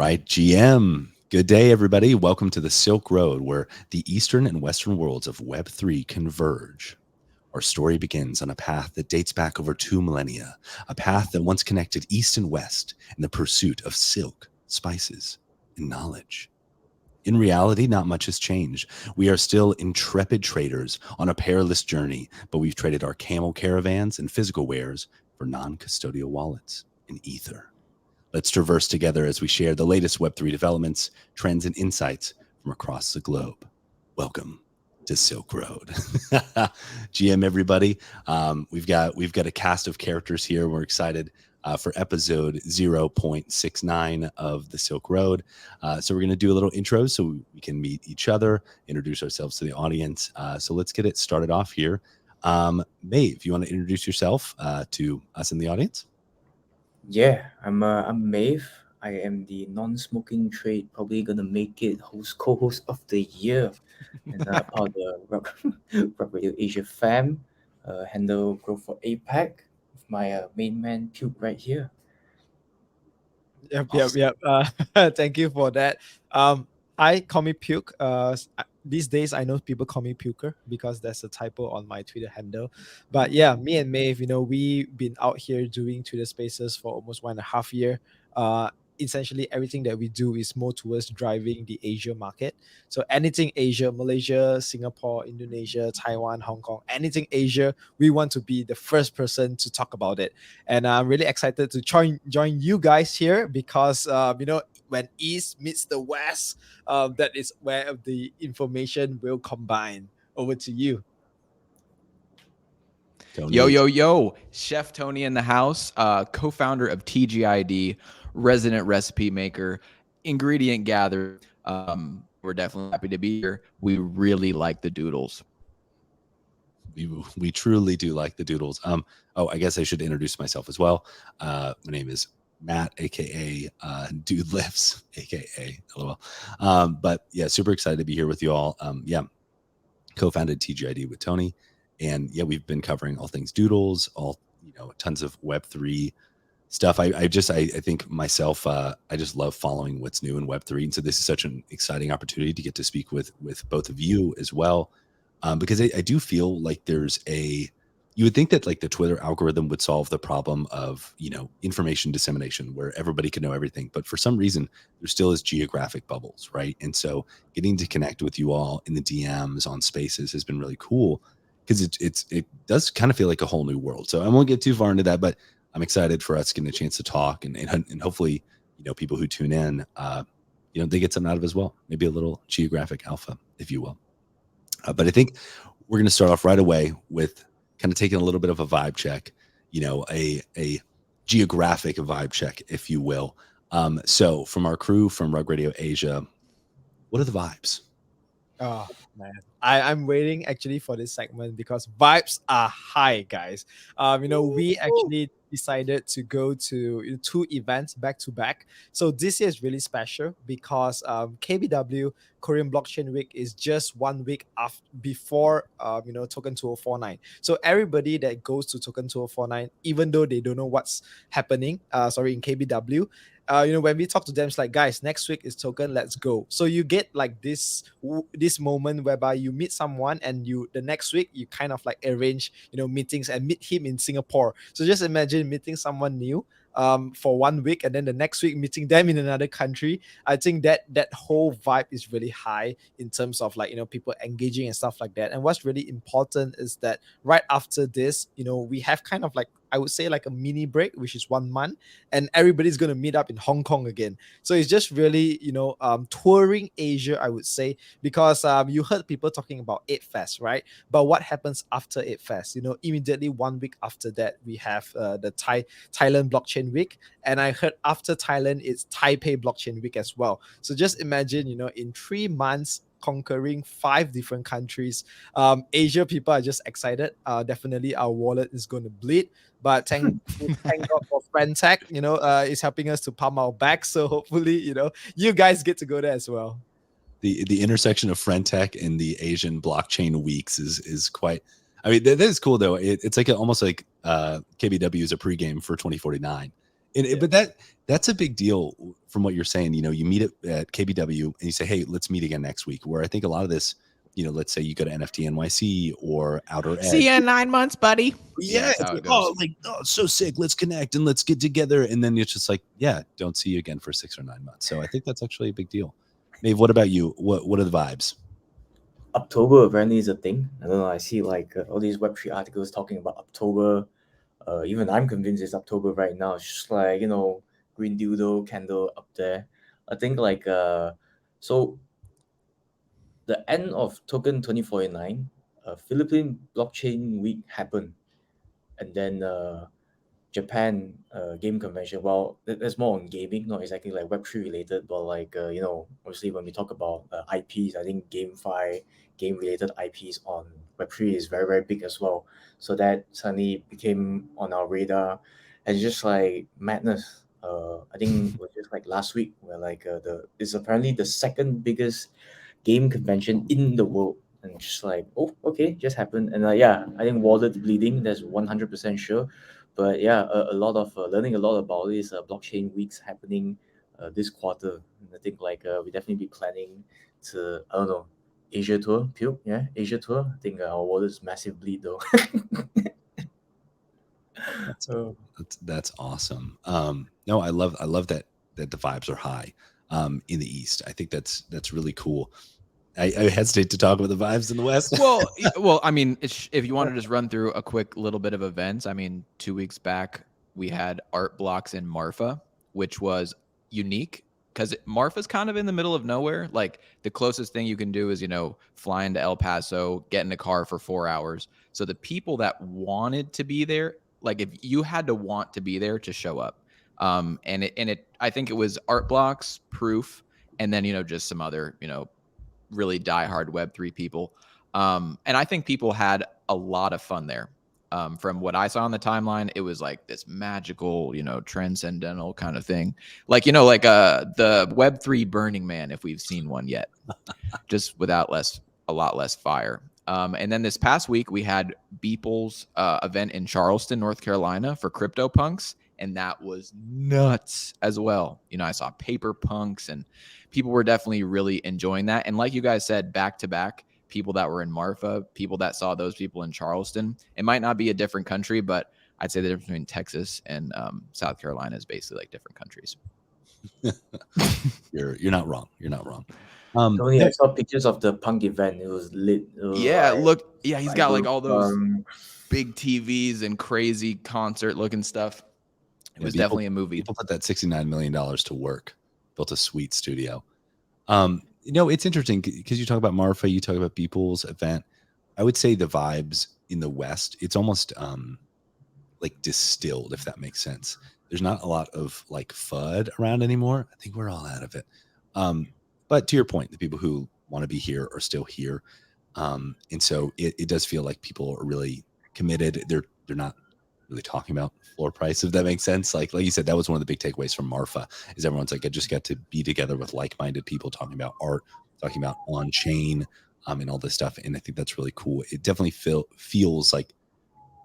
right, GM. Good day, everybody. Welcome to the Silk Road, where the Eastern and Western worlds of Web3 converge. Our story begins on a path that dates back over 2 millennia, a path that once connected East and West in the pursuit of silk, spices, and knowledge. In reality, not much has changed. We are still intrepid traders on a perilous journey, but we've traded our camel caravans and physical wares for non-custodial wallets and ether. Let's traverse together as we share the latest Web3 developments, trends, and insights from across the globe. Welcome to Silk Road. GM, everybody. We've got a cast of characters here. We're excited for episode 0.69 of the Silk Road. So we're going to do a little intro so we can meet each other, introduce ourselves to the audience. So let's get it started off here. Maeve, you want to introduce yourself to us in the audience? Yeah, I'm Maeve. I am the non-smoking trade, probably gonna make it co-host of the year, and part of the Rock Radio Asia fam. Handle growth for APAC with my main man Puke right here. Yep. Thank you for that. I call me Puke. These days I know people call me Puker because there's a typo on my Twitter handle. But yeah, me and Maeve, we've been out here doing Twitter Spaces for almost 1.5 years. Essentially everything that we do is more towards driving the Asia market. So anything Asia, Malaysia, Singapore, Indonesia, Taiwan, Hong Kong, anything Asia, we want to be the first person to talk about it. And I'm really excited to join you guys here because when East meets the West, that is where the information will combine. Over to you. Tony. Yo. Chef Tony in the house, co-founder of TGID, resident recipe maker, ingredient gatherer. We're definitely happy to be here. We really like the doodles. We truly do like the doodles. I guess I should introduce myself as well. My name is Matt, aka Dude Lifts, aka LOL. But yeah, super excited to be here with you all. Co-founded TGID with Tony, and yeah, we've been covering all things doodles, tons of Web3 stuff. I think myself, I just love following what's new in Web3, and so this is such an exciting opportunity to get to speak with both of you as well, because I do feel like you would think that like the Twitter algorithm would solve the problem of information dissemination where everybody could know everything, but for some reason there still is geographic bubbles, right? And so getting to connect with you all in the DMs on Spaces has been really cool because it does kind of feel like a whole new world. So I won't get too far into that, but I'm excited for us getting a chance to talk and hopefully people who tune in they get something out of it as well, maybe a little geographic alpha, if you will. But I think we're going to start off right away with kind of taking a little bit of a vibe check, a geographic vibe check, if you will. So from our crew from Rug Radio Asia, what are the vibes? Oh man, I'm waiting actually for this segment because vibes are high, guys. We actually decided to go to 2 events back to back. So this year is really special because KBW Korean Blockchain Week is just 1 week before Token 2049. So everybody that goes to Token 2049, even though they don't know what's happening, in KBW. When we talk to them, it's like, guys, next week is Token, let's go. So you get like this moment whereby you meet someone and the next week you kind of like arrange meetings and meet him in Singapore. So just imagine meeting someone new for 1 week and then the next week meeting them in another country. I think that whole vibe is really high in terms of people engaging and stuff like that. And what's really important is that right after this, we have kind of like, I would say like a mini break, which is 1 month, and everybody's going to meet up in Hong Kong again. So it's just really, touring Asia, I would say, because you heard people talking about 8Fest, right? But what happens after 8Fest? Immediately 1 week after that, we have the Thailand Blockchain Week. And I heard after Thailand, it's Taipei Blockchain Week as well. So just imagine, in 3 months, conquering 5 different countries. Asia people are just excited. Definitely our wallet is going to bleed, but thank God for FriendTech, is helping us to pump our back. So hopefully, you guys get to go there as well. The intersection of FriendTech and the Asian blockchain weeks is quite, I mean, that is cool though. It's like almost like KBW is a pregame for 2049. But that's a big deal from what you're saying. You meet at KBW and you say, hey, let's meet again next week. Where I think a lot of this, let's say you go to NFT NYC or Outer Edge. See you in 9 months, buddy. Yeah, that's how it goes. So sick. Let's connect and let's get together. And then it's just like, yeah, don't see you again for 6 or 9 months. So I think that's actually a big deal. Maeve, what about you? What are the vibes? October apparently is a thing. I don't know. I see like all these Web3 articles talking about October. Even I'm convinced it's October right now. It's just like, green doodle candle up there. I think like so the end of Token 2049, Philippine Blockchain Week happened, and then Japan game convention. Well, there's more on gaming, not exactly like Web3 related, but like obviously when we talk about IPs, I think GameFi, game related IPs on Web3 is very very big as well. So that suddenly became on our radar, and it's just like madness. I think it was just like last week where like it's apparently the second biggest game convention in the world. And just like, oh, okay, just happened. And yeah, I think wallet bleeding, that's 100% sure. But yeah, a lot of learning a lot about this blockchain weeks happening this quarter. And I think like we definitely be planning to, I don't know, Asia tour, Pew, yeah, Asia tour. I think our wallet's massive bleed though. That's awesome. No, I love that the vibes are high in the East. I think that's really cool. I hesitate to talk about the vibes in the West. well, I mean, if you want to just run through a quick little bit of events, I mean, 2 weeks back we had Artblocks in Marfa, which was unique because Marfa's kind of in the middle of nowhere. Like the closest thing you can do is fly into El Paso, get in a car for 4 hours. So the people that wanted to be there, like if you had to want to be there to show up, and I think it was Artblocks, Proof, and then just some other really diehard Web3 people. And I think people had a lot of fun there. From what I saw on the timeline, it was like this magical, transcendental kind of thing. Like, like the Web3 Burning Man, if we've seen one yet, just without a lot less fire. And then this past week, we had Beeple's event in Charleston, North Carolina for CryptoPunks. And that was nuts as well. I saw paper punks and people were definitely really enjoying that. And like you guys said, back to back, people that were in Marfa, people that saw those people in Charleston. It might not be a different country, but I'd say the difference between Texas and South Carolina is basically like different countries. You're not wrong. You're not wrong. Tony, I saw pictures of the punk event. It was lit. He's got like all those big TVs and crazy concert looking stuff. It was definitely a movie. People put that $69 million to work, built a sweet studio. It's interesting because you talk about Marfa, you talk about Beeple's event. I would say the vibes in the West, it's almost like distilled, if that makes sense. There's not a lot of like FUD around anymore. I think we're all out of it. But to your point, the people who want to be here are still here. And so it does feel like people are really committed. They're not really talking about floor price, if that makes sense. Like you said, that was one of the big takeaways from Marfa is everyone's like, I just got to be together with like-minded people talking about art, talking about on-chain and all this stuff. And I think that's really cool. It definitely feels like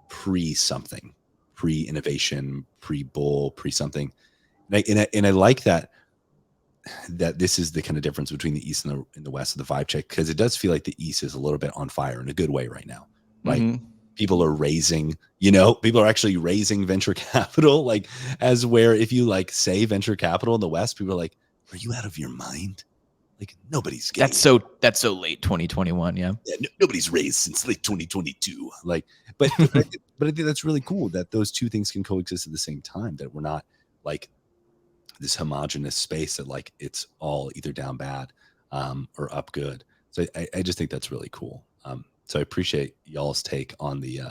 pre-something, pre-innovation, pre-bull, pre-something. And I like that this is the kind of difference between the East and the West of the vibe check, because it does feel like the East is a little bit on fire in a good way right now, right? Mm-hmm. People are raising, people are actually raising venture capital, like as where if you like say venture capital in the West, people are like, are you out of your mind? Like nobody's getting that's so late 2021. Yeah nobody's raised since late 2022. Like, but I think that's really cool that those two things can coexist at the same time, that we're not like this homogenous space that like it's all either down bad or up good. So I just think that's really cool. So I appreciate y'all's take on the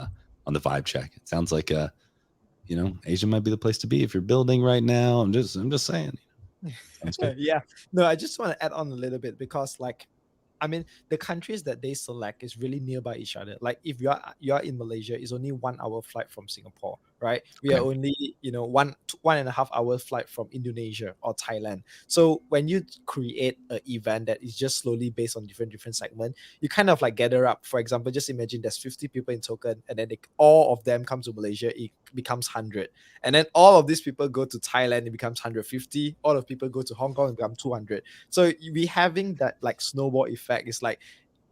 vibe check. It sounds like Asia might be the place to be if you're building right now. I'm just saying. Yeah. No, I just want to add on a little bit because the countries that they select is really nearby each other. Like if you are in Malaysia, it's only 1 hour flight from Singapore, right? We are only 1.5 hour flight from Indonesia or Thailand. So when you create an event that is just slowly based on different segments, you kind of like gather up. For example, just imagine there's 50 people in Token, and then all of them come to Malaysia. It becomes 100, and then all of these people go to Thailand, it becomes 150. All of people go to Hong Kong, it becomes 200. So we having that like snowball effect. It's like,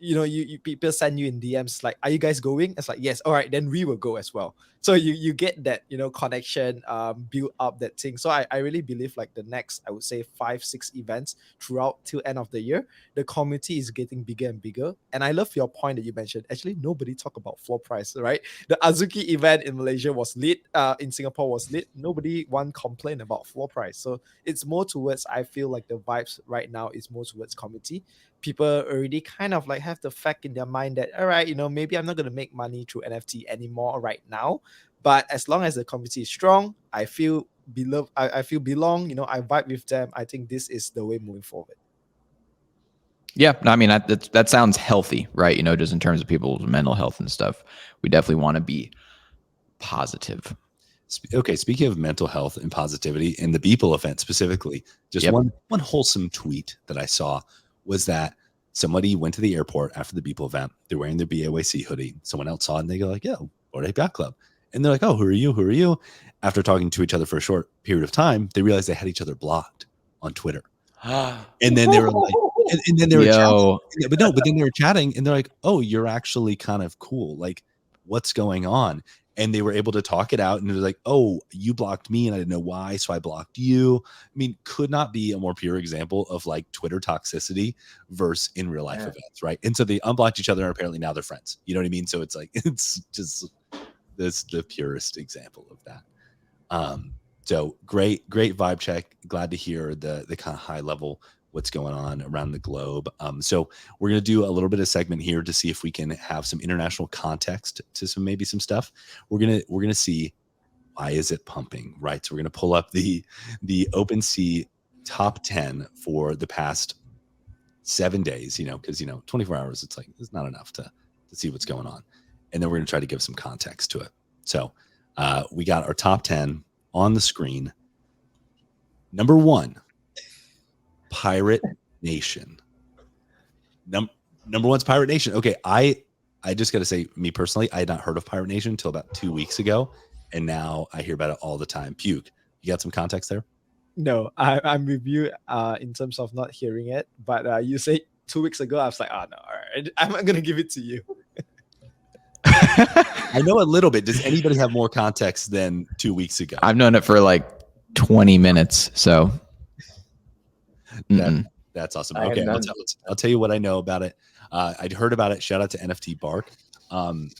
you people send you in DMs like, are you guys going? It's like, yes, all right, then we will go as well. So you get that, connection, build up that thing. So I really believe like the next, I would say 5-6 events throughout till end of the year, the community is getting bigger and bigger. And I love your point that you mentioned. Actually, nobody talk about floor price, right? The Azuki event in Malaysia was lit, in Singapore was lit. Nobody one complain about floor price. So it's more towards, I feel like the vibes right now is more towards community. People already kind of like have the fact in their mind that, all right, maybe I'm not going to make money through NFT anymore right now, but as long as the community is strong, I feel beloved, I feel belong, I vibe with them. I think this is the way moving forward. Yeah, no, I mean, that sounds healthy, right? Just in terms of people's mental health and stuff. We definitely want to be positive. Okay, speaking of mental health and positivity, and the Beeple event specifically, just Yep. one wholesome tweet that I saw was that somebody went to the airport after the Beeple event. They're wearing their BAYC hoodie. Someone else saw it and they go like, "Yo, Bored Ape Yacht Club," and they're like, "Oh, who are you? Who are you?" After talking to each other for a short period of time, they realized they had each other blocked on Twitter. And then they were like, and then they were chatting. But then they were chatting and they're like, "Oh, you're actually kind of cool. Like, what's going on?" And they were able to talk it out, and it was like, "Oh, you blocked me and I didn't know why, so I blocked you." I mean, could not be a more pure example of like Twitter toxicity versus in real life events, right? And so they unblocked each other, and apparently now they're friends. You know what I mean? So it's like, it's just this the purest example of that. So great vibe check. Glad to hear the kind of high level what's going on around the globe. So we're going to do a little bit of segment here to see if we can have some international context to some stuff. We're going to see why is it pumping, right? So we're going to pull up the OpenSea top 10 for the past 7 days, because 24 hours it's not enough to see what's going on. And then we're going to try to give some context to it. So we got our top 10 on the screen. Number 1, Pirate Nation. Number 1's Pirate Nation. Okay, I just got to say, me personally, I had not heard of Pirate Nation until about 2 weeks ago, and now I hear about it all the time. Puke, you got some context there? No, I'm with you in terms of not hearing it, but you said 2 weeks ago, I was like, oh no, all right, I'm not gonna give it to you. I know a little bit. Does anybody have more context than 2 weeks ago? I've known it for like 20 minutes, so that's awesome. I Okay, have I'll tell you what I know about it. I'd heard about it. Shout out to NFT Bark on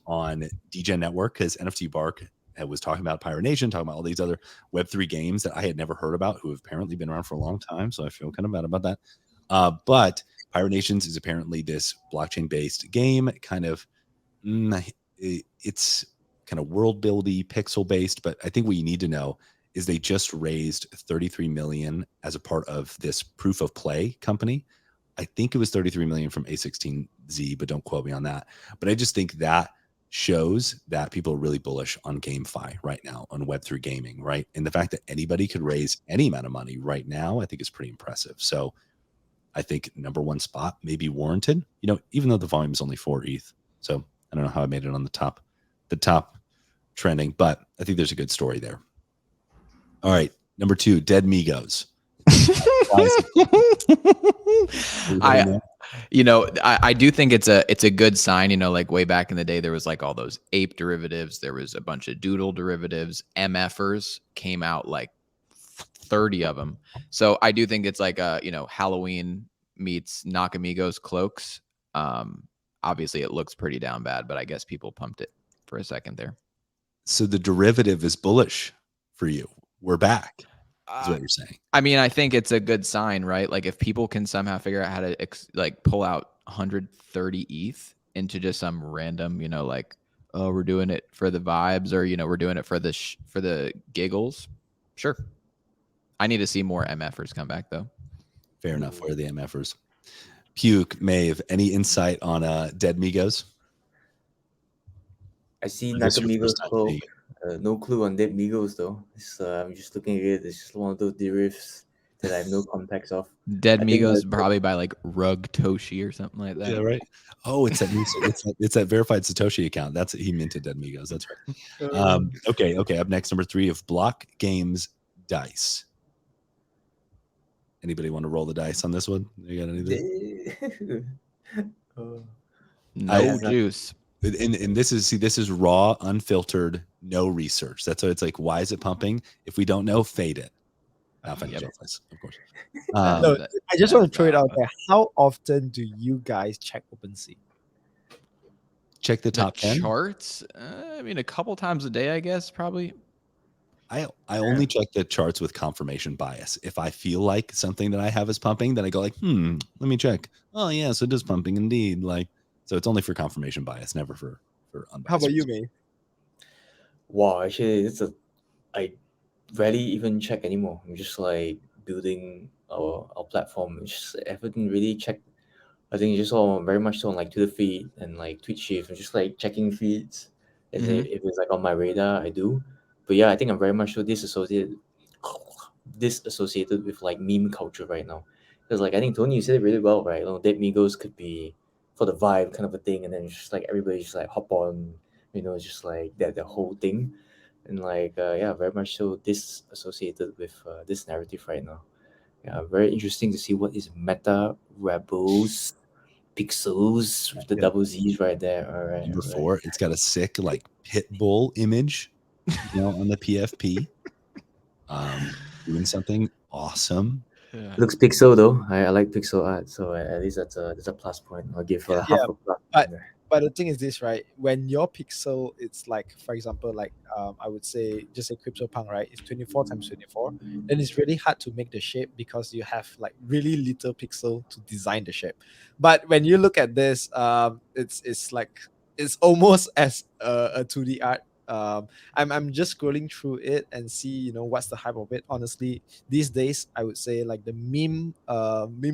DJ Network, because NFT Bark was talking about Pirate Nation, talking about all these other Web3 games that I had never heard about, who have apparently been around for a long time. So I feel kind of bad about that. But Pirate Nations is apparently this blockchain-based game, kind of. It's kind of world buildy, pixel based, but I think what you need to know is they just raised 33 million as a part of this proof of play company. I think it was 33 million from A16Z, but don't quote me on that. But I just think that shows that people are really bullish on GameFi right now, on Web3 gaming, right? And the fact that anybody could raise any amount of money right now, I think is pretty impressive. So I think number 1 spot may be warranted, even though the volume is only 4 ETH. So I don't know how I made it on the top trending, but I think there's a good story there. All right, number 2, Dead Migos. I do think it's a good sign. Like way back in the day, there was like all those ape derivatives. There was a bunch of doodle derivatives. MFers came out, like 30 of them. So I do think it's like Halloween meets Nakamigos cloaks. Obviously it looks pretty down bad, but I guess people pumped it for a second there. So the derivative is bullish for you. We're back, is what you're saying. I mean, I think it's a good sign, right? Like if people can somehow figure out how to pull out 130 ETH into just some random, like, oh, we're doing it for the vibes, or we're doing it for the giggles. Sure. I need to see more MFers come back though. Fair enough. Where are the MFers? Puke, Maeve, any insight on Dead Migos? I see Nakamigos cloak. No clue on Dead Migos though. I'm just looking at it. It's just one of those derivs. that I have no context of. Dead I think Migos probably by like Rug Toshi or something like that. Yeah, right. Oh, it's that new, it's that verified Satoshi account. That's he minted Dead Migos. That's right. Okay. Up next, number 3 of Block Games Dice. Anybody want to roll the dice on this one? You got anything? Oh. No juice. And this is raw, unfiltered, no research. That's why it's like, why is it pumping? If we don't know, fade it. Not financial advice, of course. No, I just want to throw it out there. How often do you guys check OpenSea? Check the top 10 charts. I mean, a couple times a day, I guess, probably. I only check the charts with confirmation bias. If I feel like something that I have is pumping, then I go like, let me check. Oh yeah, so it is pumping indeed. Like, so it's only for confirmation bias, never for unbiased. How about you, May? Wow, actually, I rarely even check anymore. I'm just like building our platform. It's just everything really check. I think it's just all very much so on like Twitter feed and like Twitch shift. I'm just like checking feeds. If it's like on my radar, I do. But yeah, I think I'm very much so disassociated with like meme culture right now. Because like I think Tony, you said it really well, right? Dead Migos could be for the vibe kind of a thing, and then it's just like everybody just like hop on, it's just like that the whole thing. And like yeah, very much so disassociated with this narrative right now. Yeah, very interesting to see what is Meta Rebels Pixels with the double Z's right there. All right. Number 4, it's got a sick like pit bull image, on the PFP. Doing something awesome. Yeah. Looks pixel though. I like pixel art, so at least that's a plus point. I'll give half a plus. But the thing is this, right? When your pixel, it's like, for example, like I would say, just say Cryptopunk, right? It's 24 times 24. Then it's really hard to make the shape because you have like really little pixel to design the shape. But when you look at this, it's like it's almost as a 2D art. I'm just scrolling through it and see what's the hype of it. Honestly, these days I would say like the meme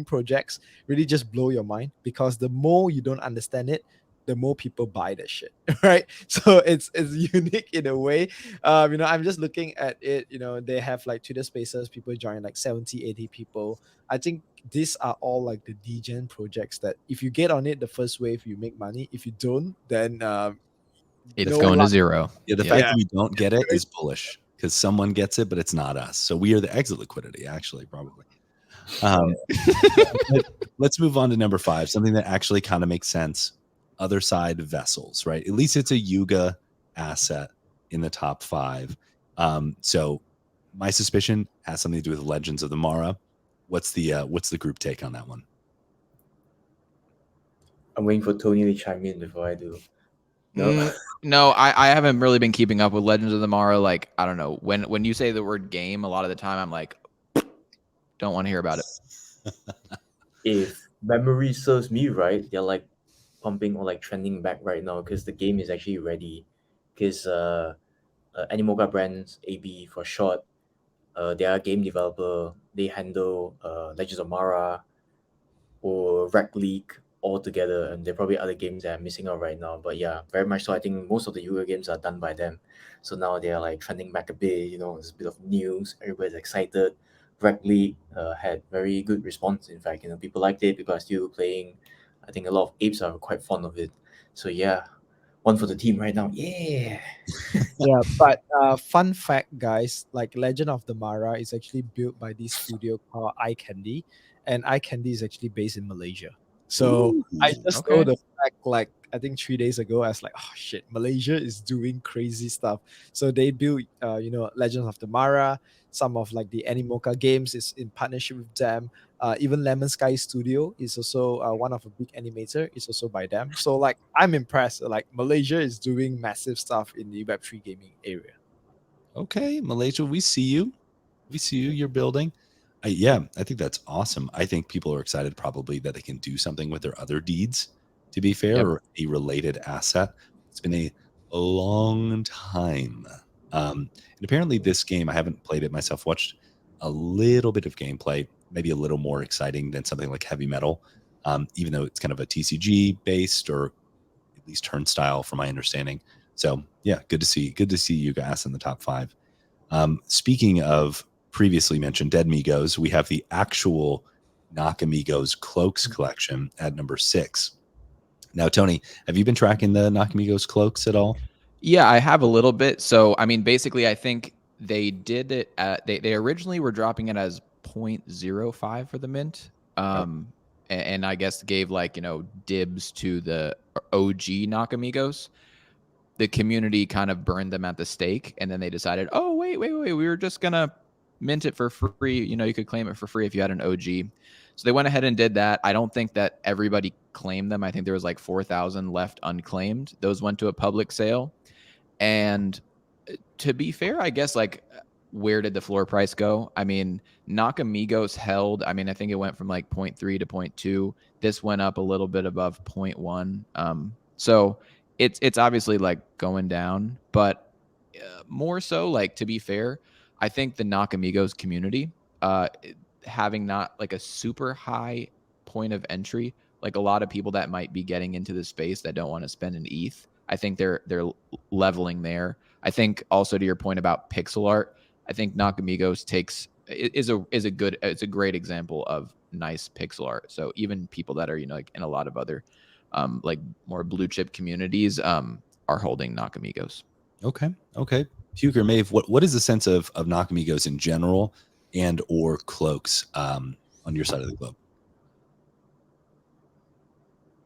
projects really just blow your mind, because the more you don't understand it, the more people buy that shit, right? So it's unique in a way. I'm just looking at it. They have like Twitter Spaces, people join like 70, 80 people. I think these are all like the degen projects that if you get on it the first wave, you make money. If you don't, then it's going to zero. Yeah, the fact that we don't get it is bullish, because someone gets it, but it's not us. So we are the exit liquidity, actually, probably. Let's move on to number 5, something that actually kind of makes sense. Other side vessels, right? At least it's a Yuga asset in the top 5. So my suspicion has something to do with Legends of the Mara. What's the group take on that one? I'm waiting for Tony to chime in before I do. No, I haven't really been keeping up with Legends of the Mara. Like, I don't know, when you say the word game, a lot of the time I'm like, don't want to hear about it. If memory serves me right, they're like pumping or like trending back right now because the game is actually ready. Because Animoca Brands, AB for short, they are a game developer. They handle Legends of Mara or Rec League all together, and there are probably other games that I'm missing out right now. But yeah, very much so. I think most of the Yuga games are done by them. So now they're like trending back a bit. There's a bit of news. Everybody's excited. Rec League had very good response. In fact, people liked it. People are still playing. I think a lot of apes are quite fond of it. So yeah, one for the team right now. Yeah. Yeah, but fun fact, guys, like Legend of the Mara is actually built by this studio called Eye Candy, and Eye Candy is actually based in Malaysia. So I just know the fact, like I think 3 days ago, I was like, oh shit, Malaysia is doing crazy stuff. So they built, Legends of the Mara. Some of like the Animoca games is in partnership with them. Even Lemon Sky Studio is also one of a big animator. It's also by them. So like I'm impressed. Like Malaysia is doing massive stuff in the Web3 gaming area. Okay, Malaysia, we see you. We see you. You're building. Yeah, I think that's awesome. I think people are excited probably that they can do something with their other deeds, to be fair, or a related asset. It's been a long time. And apparently this game, I haven't played it myself, watched a little bit of gameplay, maybe a little more exciting than something like Heavy Metal, even though it's kind of a TCG based, or at least turnstile from my understanding. So yeah, good to see you guys in the top 5. Speaking of previously mentioned Dead Migos, we have the actual Nakamigos cloaks collection at number 6. Now, Tony, have you been tracking the Nakamigos cloaks at all? Yeah, I have a little bit. So, I mean, basically, I think they did it at, they originally were dropping it as 0.05 for the mint. And I guess gave like, dibs to the OG Nakamigos. The community kind of burned them at the stake, and then they decided, oh, wait, we were just gonna mint it for free. You could claim it for free if you had an OG. So they went ahead and did that. I don't think that everybody claimed them. I think there was like 4,000 left unclaimed. Those went to a public sale. And to be fair, I guess, like, where did the floor price go? I mean, Nakamigos held. I mean, I think it went from like 0.3 to 0.2. This went up a little bit above 0.1. So it's obviously like going down, but more so, like, to be fair, I think the Nakamigos community, having not like a super high point of entry, like a lot of people that might be getting into the space that don't want to spend an ETH, I think they're leveling there. I think also, to your point about pixel art, I think Nakamigos is a great example of nice pixel art. So even people that are, like in a lot of other like more blue chip communities are holding Nakamigos. Okay. Puker, Maeve, what is the sense of Nakamigos in general and or cloaks on your side of the globe?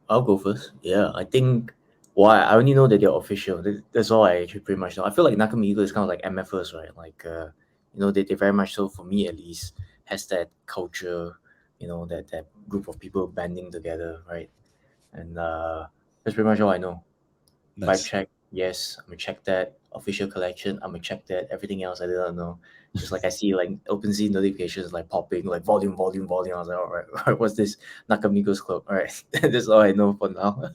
I'll go first. Yeah, I think I only know that they're official. That's all I actually pretty much know. I feel like Nakamigo is kind of like MFers, right? Like, they very much so, for me at least, has that culture, that group of people banding together, right? And that's pretty much all I know. Nice. Vibe check, yes, I'm gonna check that. Official collection, I'm gonna check that. Everything else, I don't know. Just like I see like OpenSea notifications like popping, like volume. I was like, all right, what's this? Nakamigos Club. All right, that's all I know for now.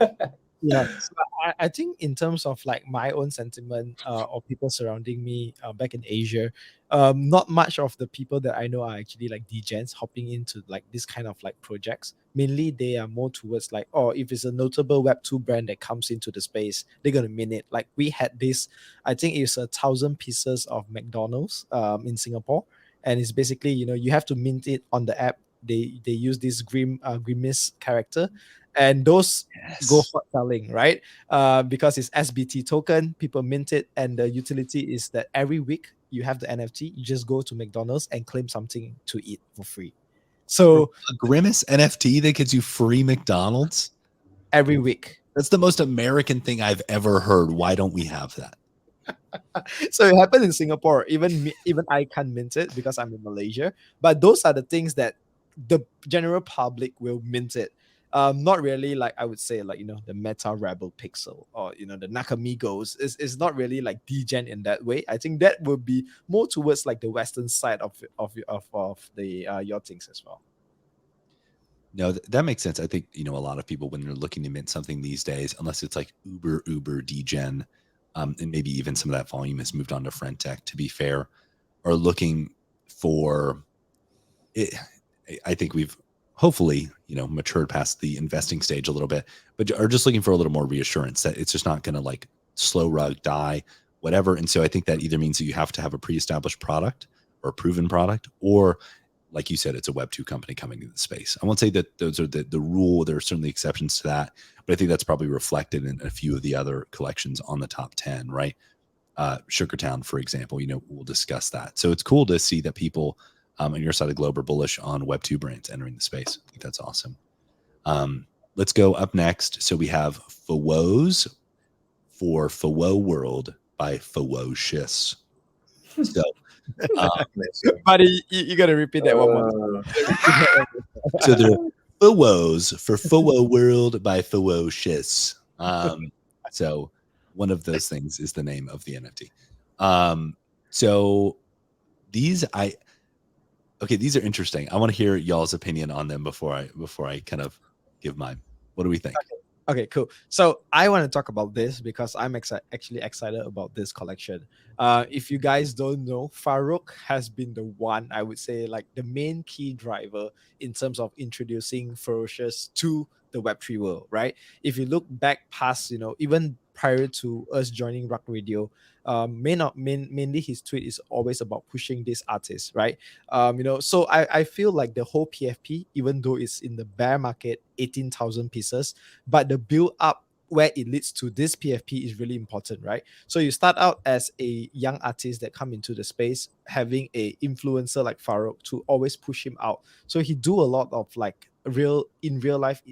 Yeah, so I think in terms of like my own sentiment or people surrounding me back in Asia, not much of the people that I know are actually like degens hopping into like this kind of like projects. Mainly they are more towards like, oh, if it's a notable Web2 brand that comes into the space, they're gonna mint it. Like we had this, I think it's 1,000 pieces of McDonald's in Singapore, and it's basically, you have to mint it on the app. They use this grimace character, and those go for selling, right? Because it's SBT token, people mint it, and the utility is that every week you have the NFT, you just go to McDonald's and claim something to eat for free. So a Grimace NFT that gets you free McDonald's every week. That's the most American thing I've ever heard. Why don't we have that? So it happened in Singapore. Even I can't mint it because I'm in Malaysia. But those are the things that the general public will mint it. Not really like, I would say, like, the Meta Rebel Pixel or the Nakamigos is not really like degen in that way. I think that would be more towards like the Western side of the your things as well. No, that makes sense. I think, a lot of people, when they're looking to mint something these days, unless it's like uber degen, and maybe even some of that volume has moved on to Frentech, to be fair, are looking for it. I think we've hopefully, matured past the investing stage a little bit, but are just looking for a little more reassurance that it's just not going to like slow rug die, whatever. And so I think that either means that you have to have a pre-established product or a proven product, or like you said, it's a Web2 company coming into the space. I won't say that those are the rule. There are certainly exceptions to that, but I think that's probably reflected in a few of the other collections on the top 10, right? Sugartown, for example, we'll discuss that. So it's cool to see that people on your side of the globe are bullish on Web2 brands entering the space. I think that's awesome. Let's go up next. So we have FOWOs for FOWO World by Fowocious. So, buddy, you gotta repeat that one more time. So they're FOWOs for FOWO World by Fowocious. So one of those things is the name of the NFT. So these these are interesting. I want to hear y'all's opinion on them before I kind of give mine. What do we think? Okay, cool. So I want to talk about this because I'm actually excited about this collection. If you guys don't know, Farouk has been the one, I would say, like the main key driver in terms of introducing Ferocious to the Web3 world, right? If you look back past, even prior to us joining Rock Radio, mainly his tweet is always about pushing this artist, right? So I feel like the whole PFP, even though it's in the bear market, 18,000 pieces, but the build up where it leads to this PFP is really important, right? So you start out as a young artist that come into the space, having a influencer like Farouk to always push him out. So he do a lot of like real life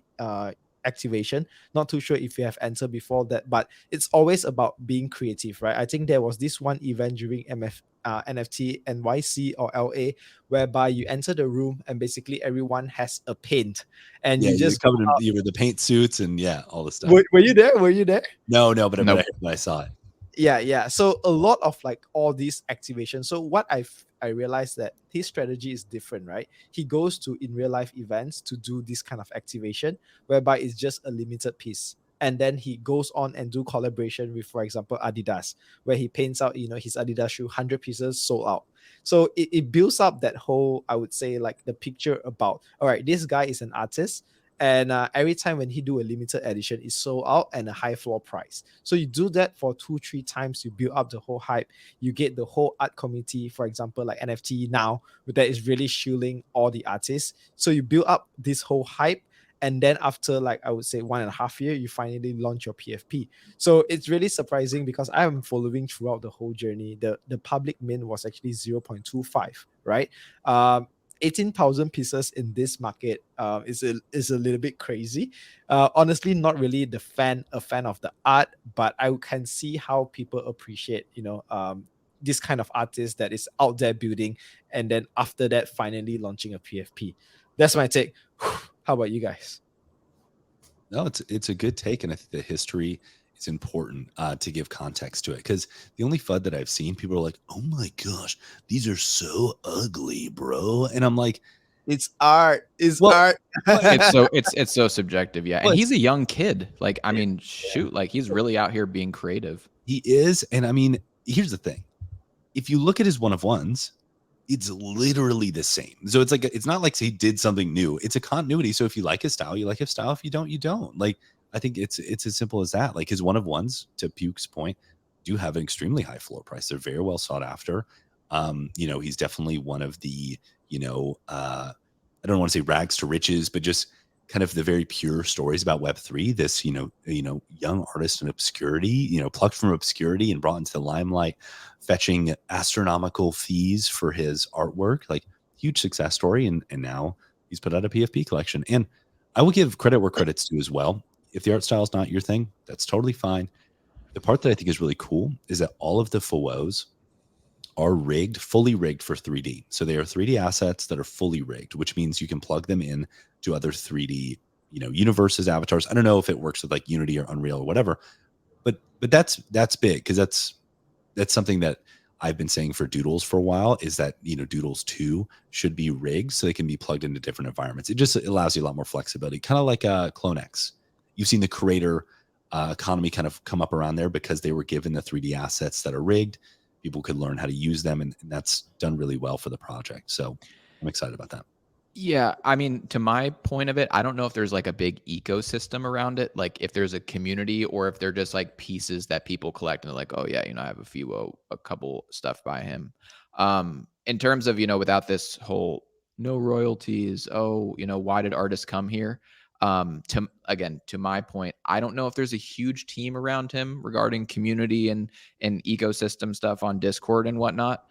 activation. Not too sure if you have answered before that, but it's always about being creative, right? I think there was this one event during NFT NYC or LA whereby you enter the room and basically everyone has a paint and Yeah, you you're just covered in you were the paint suits and all the stuff. were you there? Were you there? No, but Nope. I saw it. Yeah. So a lot of like all these activations. So what I realized that his strategy is different, right? He goes to in real life events to do this kind of activation, whereby it's just a limited piece. And then he goes on and do collaboration with, for example, Adidas, where he paints out, his Adidas shoe, 100 pieces sold out. So it builds up that whole, I would say, like the picture about, all right, this guy is an artist. And every time when he do a limited edition, it's sold out and a high floor price. So you do that for 2-3 times, you build up the whole hype. You get the whole art community, for example, like NFT now, that is really shielding all the artists. So you build up this whole hype. And then after like I would say 1.5 years, you finally launch your PFP. So it's really surprising because I am following throughout the whole journey. The public mint was actually 0.25, right? 18,000 pieces in this market is a little bit crazy. Honestly, not really a fan of the art, but I can see how people appreciate, this kind of artist that is out there building, and then after that, finally launching a PFP. That's my take. How about you guys? No, it's a good take, and I think the history is important to give context to it, because the only FUD that I've seen, people are like, "Oh my gosh, these are so ugly, bro," and I'm like, It's art. It's Well, art. It's so subjective, yeah. And Well, he's a young kid. Like, I mean, shoot, like he's really out here being creative. he is, and I mean, here's the thing: if you look at his one of ones, it's literally the same. So it's like it's not like he did something new. It's a continuity. So if you like his style, you like his style. If you don't, you don't. Like I think it's as simple as that. Like his one of ones, to Puke's point, do have an extremely high floor price. They're very well sought after. He's definitely one of the, I don't want to say rags to riches, but just kind of the very pure stories about Web3. This, young artist in obscurity, plucked from obscurity and brought into the limelight, fetching astronomical fees for his artwork. Like huge success story, and now he's put out a PFP collection. And I will give credit where credit's due as well. If the art style is not your thing, that's totally fine. The part that I think is really cool is that all of the FOOs are fully rigged for 3D. So they are 3D assets that are fully rigged, which means you can plug them in to other 3D, universes, avatars. I don't know if it works with like Unity or Unreal or whatever, but that's big, because that's something that I've been saying for Doodles for a while, is that, Doodles 2 should be rigged so they can be plugged into different environments. It just allows you a lot more flexibility, kind of like CloneX. You've seen the creator economy kind of come up around there because they were given the 3D assets that are rigged. People could learn how to use them, and that's done really well for the project. So I'm excited about that. Yeah, I mean, to my point of it, I don't know if there's like a big ecosystem around it, like if there's a community, or if they're just like pieces that people collect and they're like, oh yeah, I have a couple stuff by him. In terms of, without this whole no royalties, why did artists come here? To my point, I don't know if there's a huge team around him regarding community and ecosystem stuff on Discord and whatnot.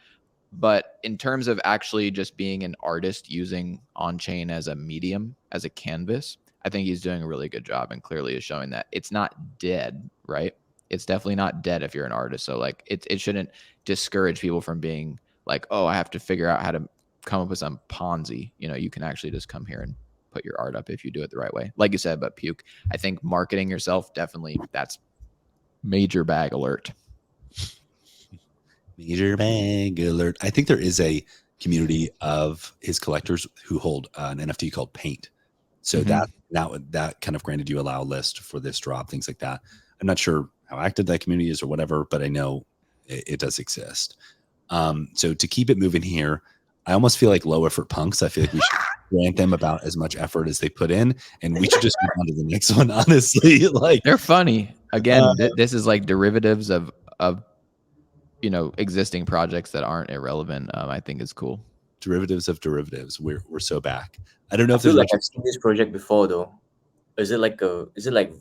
But in terms of actually just being an artist using on-chain as a medium, as a canvas, I think he's doing a really good job, and clearly is showing that it's not dead, right? It's definitely not dead if you're an artist. So like it shouldn't discourage people from being like, oh, I have to figure out how to come up with some Ponzi. You can actually just come here and put your art up if you do it the right way. Like you said, but Puke, I think marketing yourself, definitely, that's major bag alert. Major bag alert. I think there is a community of his collectors who hold an NFT called Paint. So that kind of granted you allow list for this drop, things like that. I'm not sure how active that community is or whatever, but I know it does exist. So to keep it moving here, I almost feel like low effort punks. I feel like we should grant them about as much effort as they put in, and we should just move on to the next one. Honestly, like They're funny. Again, this is like derivatives of existing projects that aren't irrelevant. I think is cool. derivatives of derivatives. We're so back. I don't know I if there's feel like much. I've seen this project before though. Is it like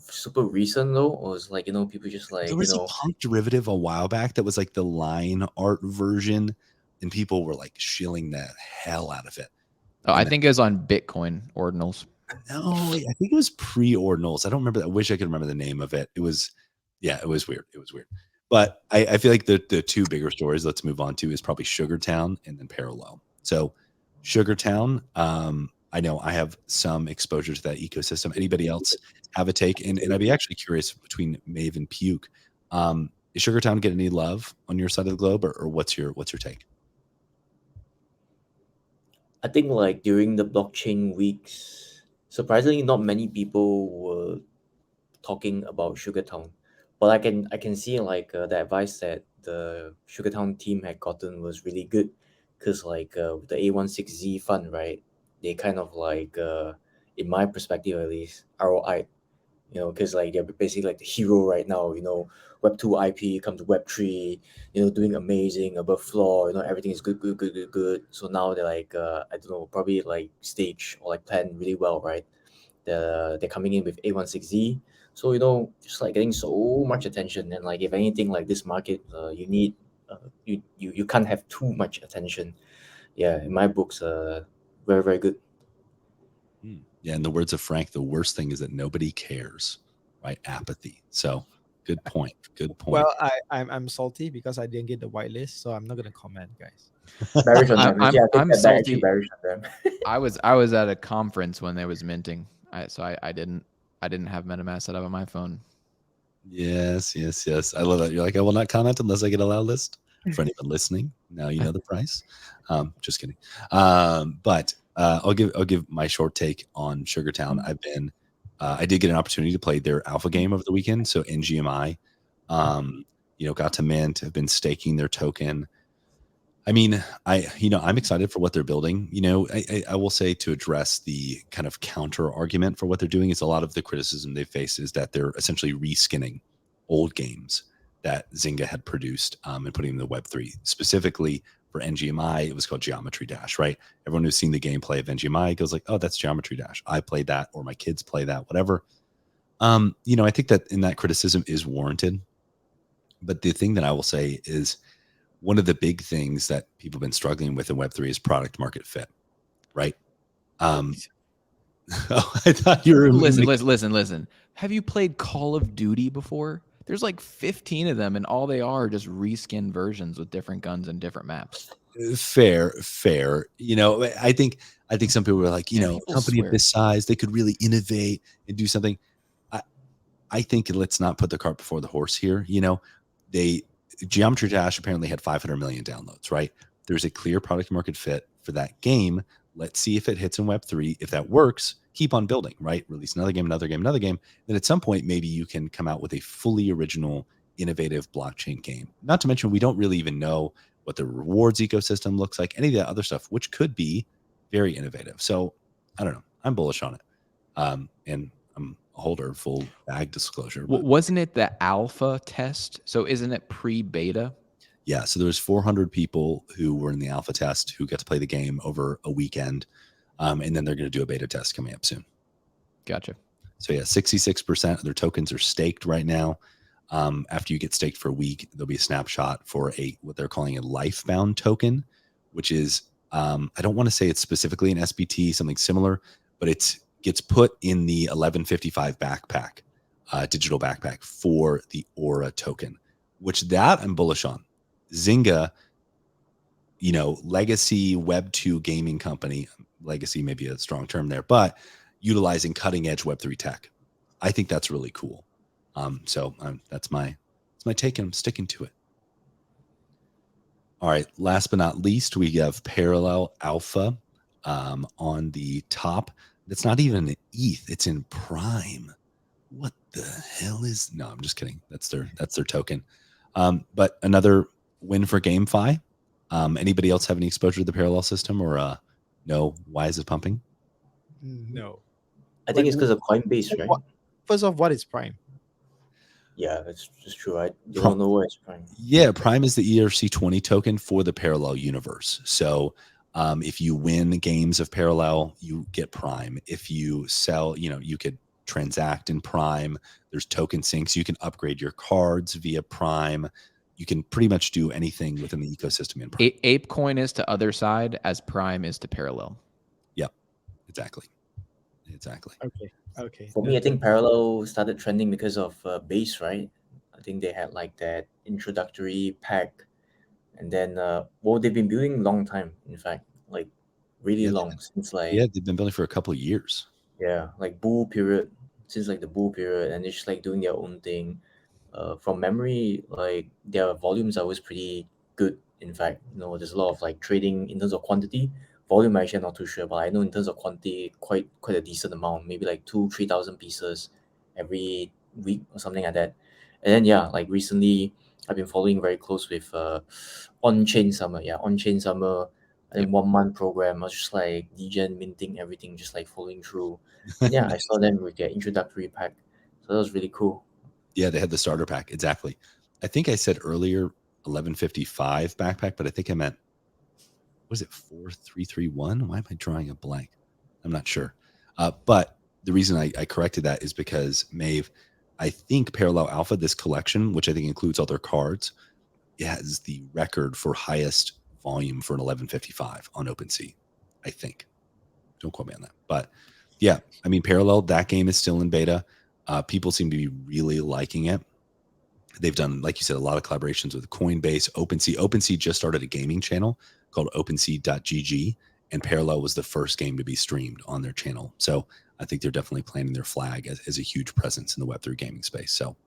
super recent though, or is like people just like There was a punk derivative a while back that was like the line art version, and people were like shilling the hell out of it. Oh, I think it was on Bitcoin ordinals. No, I think it was pre-ordinals. I don't remember that. I wish I could remember the name of it. It was weird. It was weird. But I feel like the two bigger stories let's move on to is probably Sugartown and then Parallel. So Sugartown, I know I have some exposure to that ecosystem. Anybody else have a take? And I'd be actually curious between Maeve and Puke. Is Sugartown getting any love on your side of the globe, or what's your take? I think like during the blockchain weeks, surprisingly, not many people were talking about Sugartown, but I can see like the advice that the Sugartown team had gotten was really good, because like the A16Z fund, right? They kind of like in my perspective at least ROI, because like they're basically like the hero right now. Web2 IP come to Web3, doing amazing above floor. Everything is good. So now they're like I don't know, probably like stage or like plan really well, right? They're coming in with A16Z, so just like getting so much attention. And like if anything, like this market, you need you can't have too much attention. Yeah, in my books, very very good. Yeah, in the words of Frank, the worst thing is that nobody cares, right? Apathy. So good point. Good point. Well, I'm salty because I didn't get the whitelist, so I'm not gonna comment, guys. Bearish on them. I'm- Yeah, I think I'm that they're actually salty. bearish on them. I was at a conference when they was minting, so I didn't have MetaMask set up on my phone. Yes. I love that. You're like, I will not comment unless I get a loud list. For anyone listening, now you know the price. Just kidding. But I'll give my short take on Sugartown. I did get an opportunity to play their alpha game over the weekend. So NGMI, got to mint, have been staking their token. I mean, I'm excited for what they're building. I will say, to address the kind of counter argument for what they're doing, is a lot of the criticism they face is that they're essentially reskinning old games that Zynga had produced and putting them in the Web3. Specifically for NGMI, it was called Geometry Dash, right? Everyone who's seen the gameplay of NGMI goes like, oh, that's Geometry Dash. I played that, or my kids play that, whatever. I think that in that criticism is warranted. But the thing that I will say is, one of the big things that people have been struggling with in Web3 is product market fit, right? I thought you were Listen. Have you played Call of Duty before? There's like 15 of them, and all they are just reskin versions with different guns and different maps. Fair. I think some people were like, Yeah, a people company swear. of this size, they could really innovate and do something. I think let's not put the cart before the horse here. Geometry Dash apparently had 500 million downloads, right? There's a clear product market fit for that game. Let's see if it hits in Web3. If that works, keep on building, right? Release another game. Then at some point, maybe you can come out with a fully original, innovative blockchain game. Not to mention, we don't really even know what the rewards ecosystem looks like, any of that other stuff, which could be very innovative. So I don't know. I'm bullish on it. And I'm a holder, full bag disclosure. But Wasn't it the alpha test? So isn't it pre-beta? yeah, so there was 400 people who were in the alpha test who got to play the game over a weekend. And then they're going to do a beta test coming up soon. Gotcha. So yeah, 66% of their tokens are staked right now. After you get staked for a week, there'll be a snapshot for what they're calling a lifebound token, which is, I don't want to say it's specifically an SBT, something similar, but it gets put in the 1155 backpack, digital backpack for the Aura token, which that I'm bullish on. Zynga, legacy Web2 gaming company, legacy may be a strong term there, but utilizing cutting edge Web3 tech. I think that's really cool. So that's my take, and I'm sticking to it. All right. Last but not least, we have Parallel Alpha on the top. It's not even an ETH. It's in Prime. What the hell is? No, I'm just kidding. That's their token. But another win for GameFi. Anybody else have any exposure to the Parallel system, or no? Why is it pumping? No. I think Like it's because of Coinbase, right? first off, what is Prime? Yeah, that's just true. I Pri- don't know what it's Prime. Yeah, Prime is the ERC20 token for the Parallel universe. So if you win games of Parallel, you get Prime. If you sell, you could transact in Prime. There's token syncs. You can upgrade your cards via Prime. You can pretty much do anything within the ecosystem in Prime. ApeCoin is to other side as Prime is to Parallel. Yep, exactly. Okay. For me, I think Parallel started trending because of Base, right? I think they had like that introductory pack, and then they've been building a long time. In fact, like really Yeah, long since like they've been building for a couple of years. like bull period, since like the bull period, and they're just like doing their own thing. From memory, like their volumes are always pretty good. In fact, there's a lot of like trading in terms of quantity. Volume, actually, I'm not too sure, but I know in terms of quantity, quite a decent amount, maybe like 2,000-3,000 pieces every week or something like that. And then yeah, like recently, I've been following very close with On-Chain Summer. Yeah, On-Chain Summer. I think 1 month program. I was just like degen minting everything, just like following through. And yeah, I saw them with their introductory pack, so that was really cool. Yeah, they had the starter pack. Exactly. I think I said earlier 1155 backpack, but I think I meant, was it 4331? Why am I drawing a blank? I'm not sure. But the reason I corrected that is because Maeve, I think Parallel Alpha, this collection, which I think includes all their cards, it has the record for highest volume for an 1155 on OpenSea, I think. Don't quote me on that. But yeah, I mean, Parallel, that game is still in beta. People seem to be really liking it. They've done, like you said, a lot of collaborations with Coinbase, OpenSea. OpenSea just started a gaming channel called OpenSea.gg, and Parallel was the first game to be streamed on their channel. So I think they're definitely planting their flag as a huge presence in the Web3 gaming space. So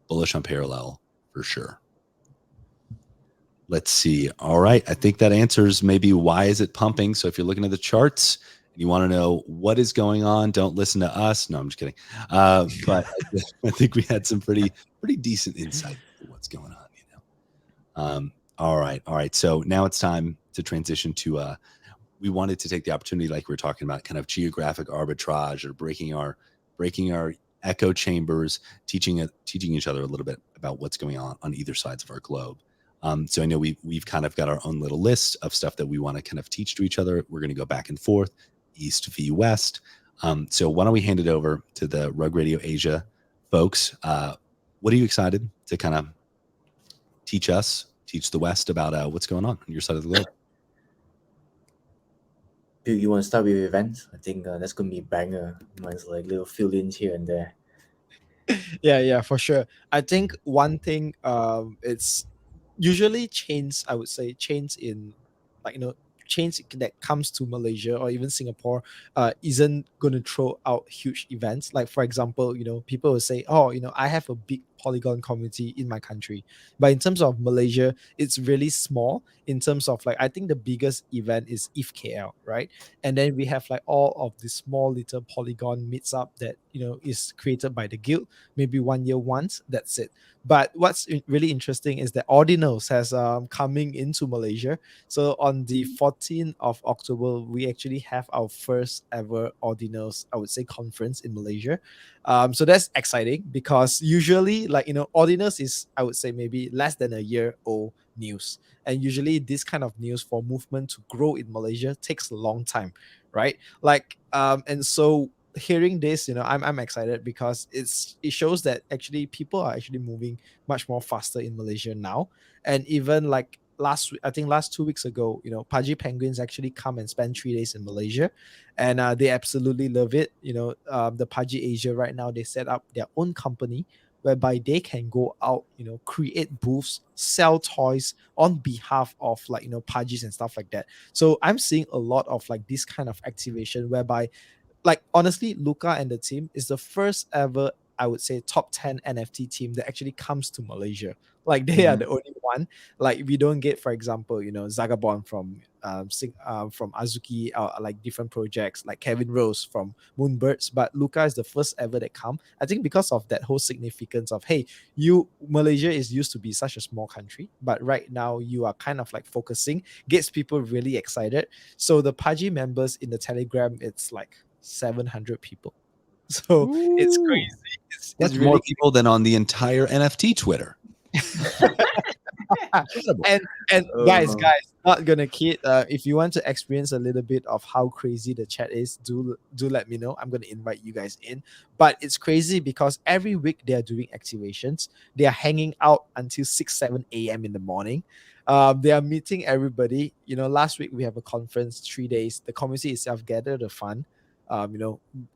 bullish on Parallel for sure. Let's see. All right. I think that answers maybe why is it pumping. So if you're looking at the charts and you want to know what is going on, don't listen to us. No, I'm just kidding. But I think we had some pretty decent insight into what's going on. All right. So now it's time to transition to. We wanted to take the opportunity, like we were talking about, kind of geographic arbitrage or breaking our echo chambers, teaching each other a little bit about what's going on either sides of our globe. So I know we've kind of got our own little list of stuff that we want to kind of teach to each other. We're going to go back and forth, East v West. So why don't we hand it over to the Rug Radio Asia folks? What are you excited to kind of teach the West about what's going on your side of the globe? Bill, you want to start with events? I think that's going to be banger. Mine's like little fill-ins here and there. Yeah, for sure. I think one thing, it's usually chains, I would say chains in, like, chains that comes to Malaysia or even Singapore isn't going to throw out huge events. Like, for example, people will say, oh, I have a big Polygon community in my country, but in terms of Malaysia, it's really small. In terms of, like, I think the biggest event is IFKL, right? And then we have like all of the small little Polygon meets up that is created by the guild, maybe 1 year once. That's it. But what's really interesting is that Ordinals has coming into Malaysia. So on the 14th of October, we actually have our first ever Ordinals, I would say, conference in Malaysia. So that's exciting because usually, like, Ordinals is, I would say, maybe less than a year old news. And usually this kind of news for movement to grow in Malaysia takes a long time, right? Like, and so hearing this, I'm excited because it shows that actually people are actually moving much more faster in Malaysia now. And even like I think last 2 weeks ago, Pudgy Penguins actually come and spend 3 days in Malaysia, and they absolutely love it. The Pudgy Asia right now, they set up their own company whereby they can go out, create booths, sell toys on behalf of, like, Pudgies and stuff like that. So I'm seeing a lot of like this kind of activation whereby, like, honestly, Luca and the team is the first ever, I would say, top 10 NFT team that actually comes to Malaysia. Like, they are the only one. Like, we don't get, for example, Zagabond from from Azuki, like different projects, like Kevin Rose from Moonbirds, but Luca is the first ever that come. I think because of that whole significance of, hey, Malaysia is used to be such a small country, but right now you are kind of like focusing, gets people really excited. So the Pudgy members in the Telegram, it's like 700 people. So it's Ooh. crazy. It's That's really more people than on the entire NFT Twitter. Incredible. and guys, not gonna kid. If you want to experience a little bit of how crazy the chat is, do let me know. I'm gonna invite you guys in. But it's crazy because every week they are doing activations. They are hanging out until 6 7 a.m. in the morning. They are meeting everybody. Last week we have a conference, 3 days. The community itself gather the fund.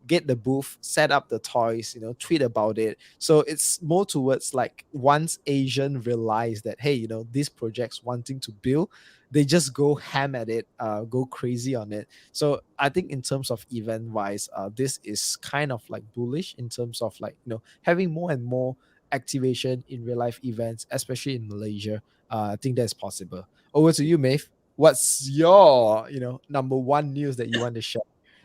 Get the booth, set up the toys, tweet about it. So it's more towards like once Asian realize that, hey, these projects wanting to build, they just go ham at it, go crazy on it. So I think in terms of event wise, this is kind of like bullish in terms of like, having more and more activation in real life events, especially in Malaysia. I think that's possible. Over to you, Maeve. What's your, number one news that you want to share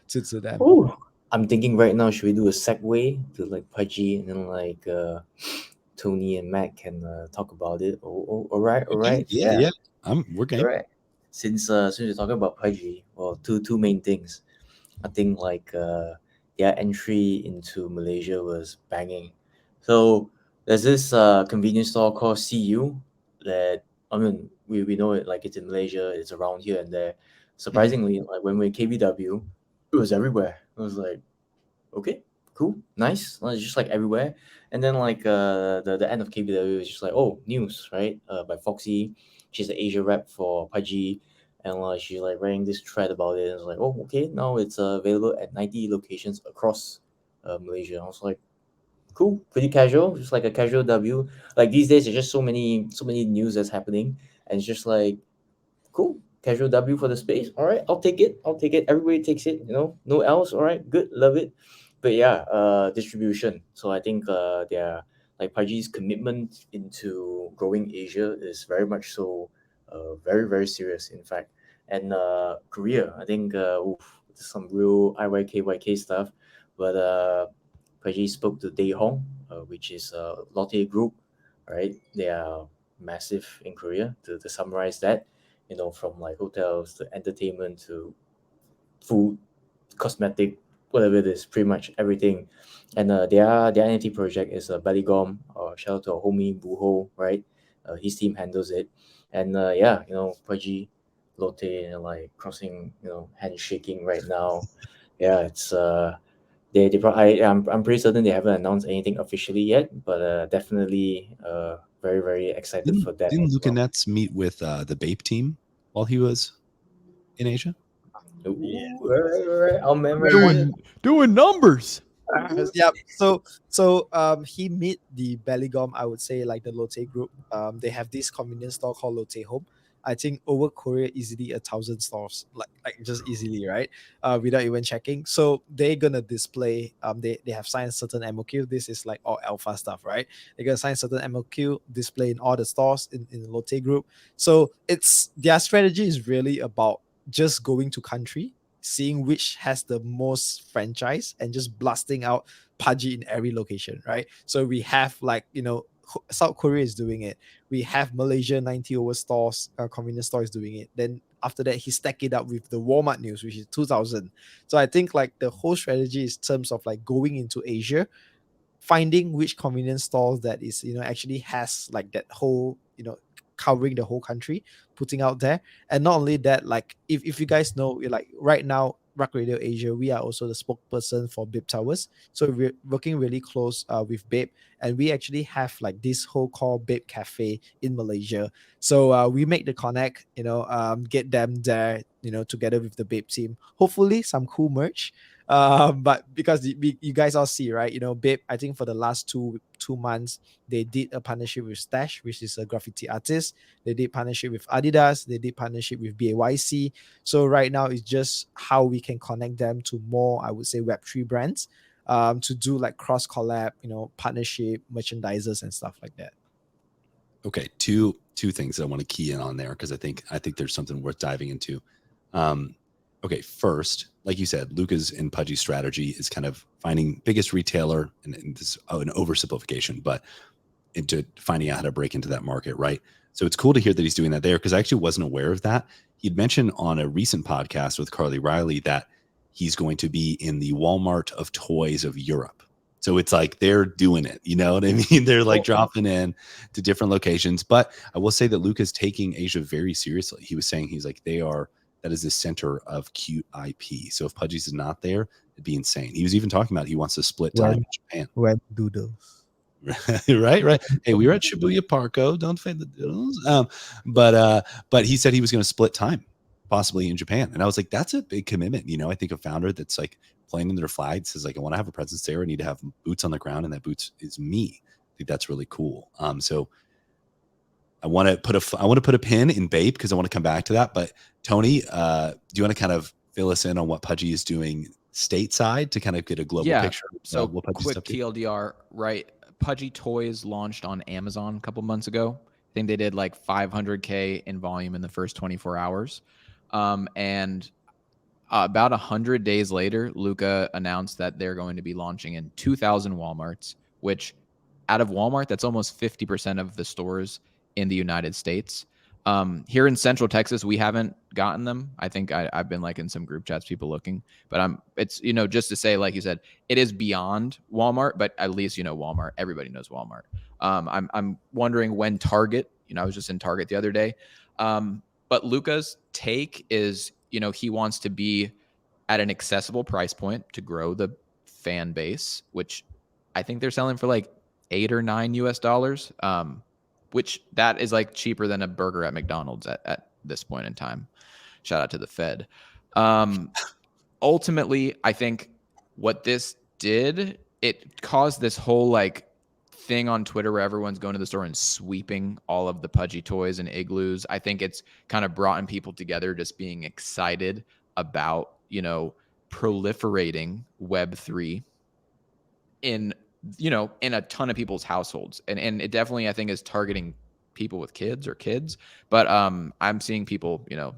to them? Ooh, I'm thinking right now, should we do a segue to like Pudgy and then like Tony and Matt can talk about it? All right, all right, Yeah. We're game. all right. Since you're talking about Pudgy, well, two main things. I think like their entry into Malaysia was banging. So there's this convenience store called CU that, I mean, we know it, like it's in Malaysia, it's around here and there. Surprisingly, like when we're in KBW, it was everywhere. It was like, okay, cool, nice. Well, it's just like everywhere. And then like the end of KBW is just like, oh, news, right? By Foxy. She's the Asia rep for Pudgy, and she's like writing this thread about it. And it's like, oh, okay, now it's available at 90 locations across Malaysia. I was like, cool, pretty casual, just like a casual W. Like these days, there's just so many news that's happening, and it's just like, cool, casual W for the space. All right, I'll take it. I'll take it. Everybody takes it. No else. All right, good, love it. But yeah, distribution. So I think their like Pudgy's commitment into growing Asia is very much so, very very serious. In fact, and Korea, I think some real IYKYK stuff. But Pudgy spoke to Dae Hong, which is Lotte Group, right? They are massive in Korea. To summarize that, from like hotels to entertainment to food, cosmetic, whatever it is, pretty much everything. And their NFT project is Belligom. Shout out to our homie Buho, right? His team handles it, and yeah, Pudgy, Lotte, and like crossing, handshaking right now. Yeah, it's I'm pretty certain they haven't announced anything officially yet, but definitely very very excited for that Didn't as Luca well. Nets meet with the Bape team while he was in Asia? Ooh, right. I'll memorize it. Doing numbers. Yep. So he meet the Belligom, I would say, like the Lotte group. They have this convenience store called Lotte Home. I think over Korea easily 1,000 stores, like just easily, right? Without even checking. So they're gonna display. They have signed certain MOQ. This is like all alpha stuff, right? They're gonna sign certain MOQ, display in all the stores in the Lotte group. So it's their strategy is really about just going to country, seeing which has the most franchise and just blasting out Pudgy in every location, right? So we have like, South Korea is doing it. We have Malaysia 90 over stores, convenience stores doing it. Then after that, he stacked it up with the Walmart news, which is 2000. So I think like the whole strategy is terms of like going into Asia, finding which convenience stores that is actually has like that whole covering the whole country, putting out there. And not only that, like if you guys know, like right now Rock Radio Asia, we are also the spokesperson for Bapetaverse. So we're working really close with Bape, and we actually have like this whole called Bape Cafe in Malaysia. So we make the connect, get them there, together with the Bape team. Hopefully some cool merch. But because you guys all see, right? Babe, I think for the last two months, they did a partnership with Stash, which is a graffiti artist. They did partnership with Adidas. They did partnership with BAYC. So right now, it's just how we can connect them to more, I would say, Web3 brands, to do like cross collab, partnership, merchandisers, and stuff like that. Okay, two things that I want to key in on there because I think there's something worth diving into. Okay, first, like you said, Luca's and Pudgy's strategy is kind of finding biggest retailer, and this is an oversimplification, but into finding out how to break into that market, right? So it's cool to hear that he's doing that there because I actually wasn't aware of that. He'd mentioned on a recent podcast with Carly Riley that he's going to be in the Walmart of toys of Europe. So it's like they're doing it, you know what I mean? They're like dropping in to different locations. But I will say that Luca's taking Asia very seriously. He was saying he's like, that is the center of cute IP. So if Pudgy's is not there, it'd be insane. He was even talking about he wants to split time in Japan. When doodles. right. Hey, we were at Shibuya Parko. Don't fade the doodles. But he said he was going to split time, possibly in Japan. And I was like, that's a big commitment. You know, I think a founder that's like planting their flag says like, I want to have a presence there. I need to have boots on the ground, and that boots is me. I think that's really cool. So I want to put a pin in Bape because I want to come back to that. But Tony, do you want to kind of fill us in on what Pudgy is doing stateside to kind of get a global picture? So quick TLDR, right? Pudgy Toys launched on Amazon a couple months ago. I think they did like 500K in volume in the first 24 hours. And about 100 days later, Luca announced that they're going to be launching in 2,000 Walmarts, which out of Walmart, that's almost 50% of the stores in the United States. Here in Central Texas, we haven't gotten them. I think I've been like in some group chats, people looking, but it's, you know, just to say, like you said, it is beyond Walmart, but at least, you know, Walmart, everybody knows Walmart. I'm wondering when Target, you know, I was just in Target the other day. But Luca's take is, you know, he wants to be at an accessible price point to grow the fan base, which I think they're selling for like $8 or $9, which that is like cheaper than a burger at McDonald's at this point in time. Shout out to the Fed. Ultimately, I think what this did, it caused this whole like thing on Twitter where everyone's going to the store and sweeping all of the Pudgy toys and igloos. I think it's kind of brought in people together, just being excited about, you know, proliferating Web3 in, you know, in a ton of people's households. And it definitely, I think, is targeting people with kids, but I'm seeing people, you know,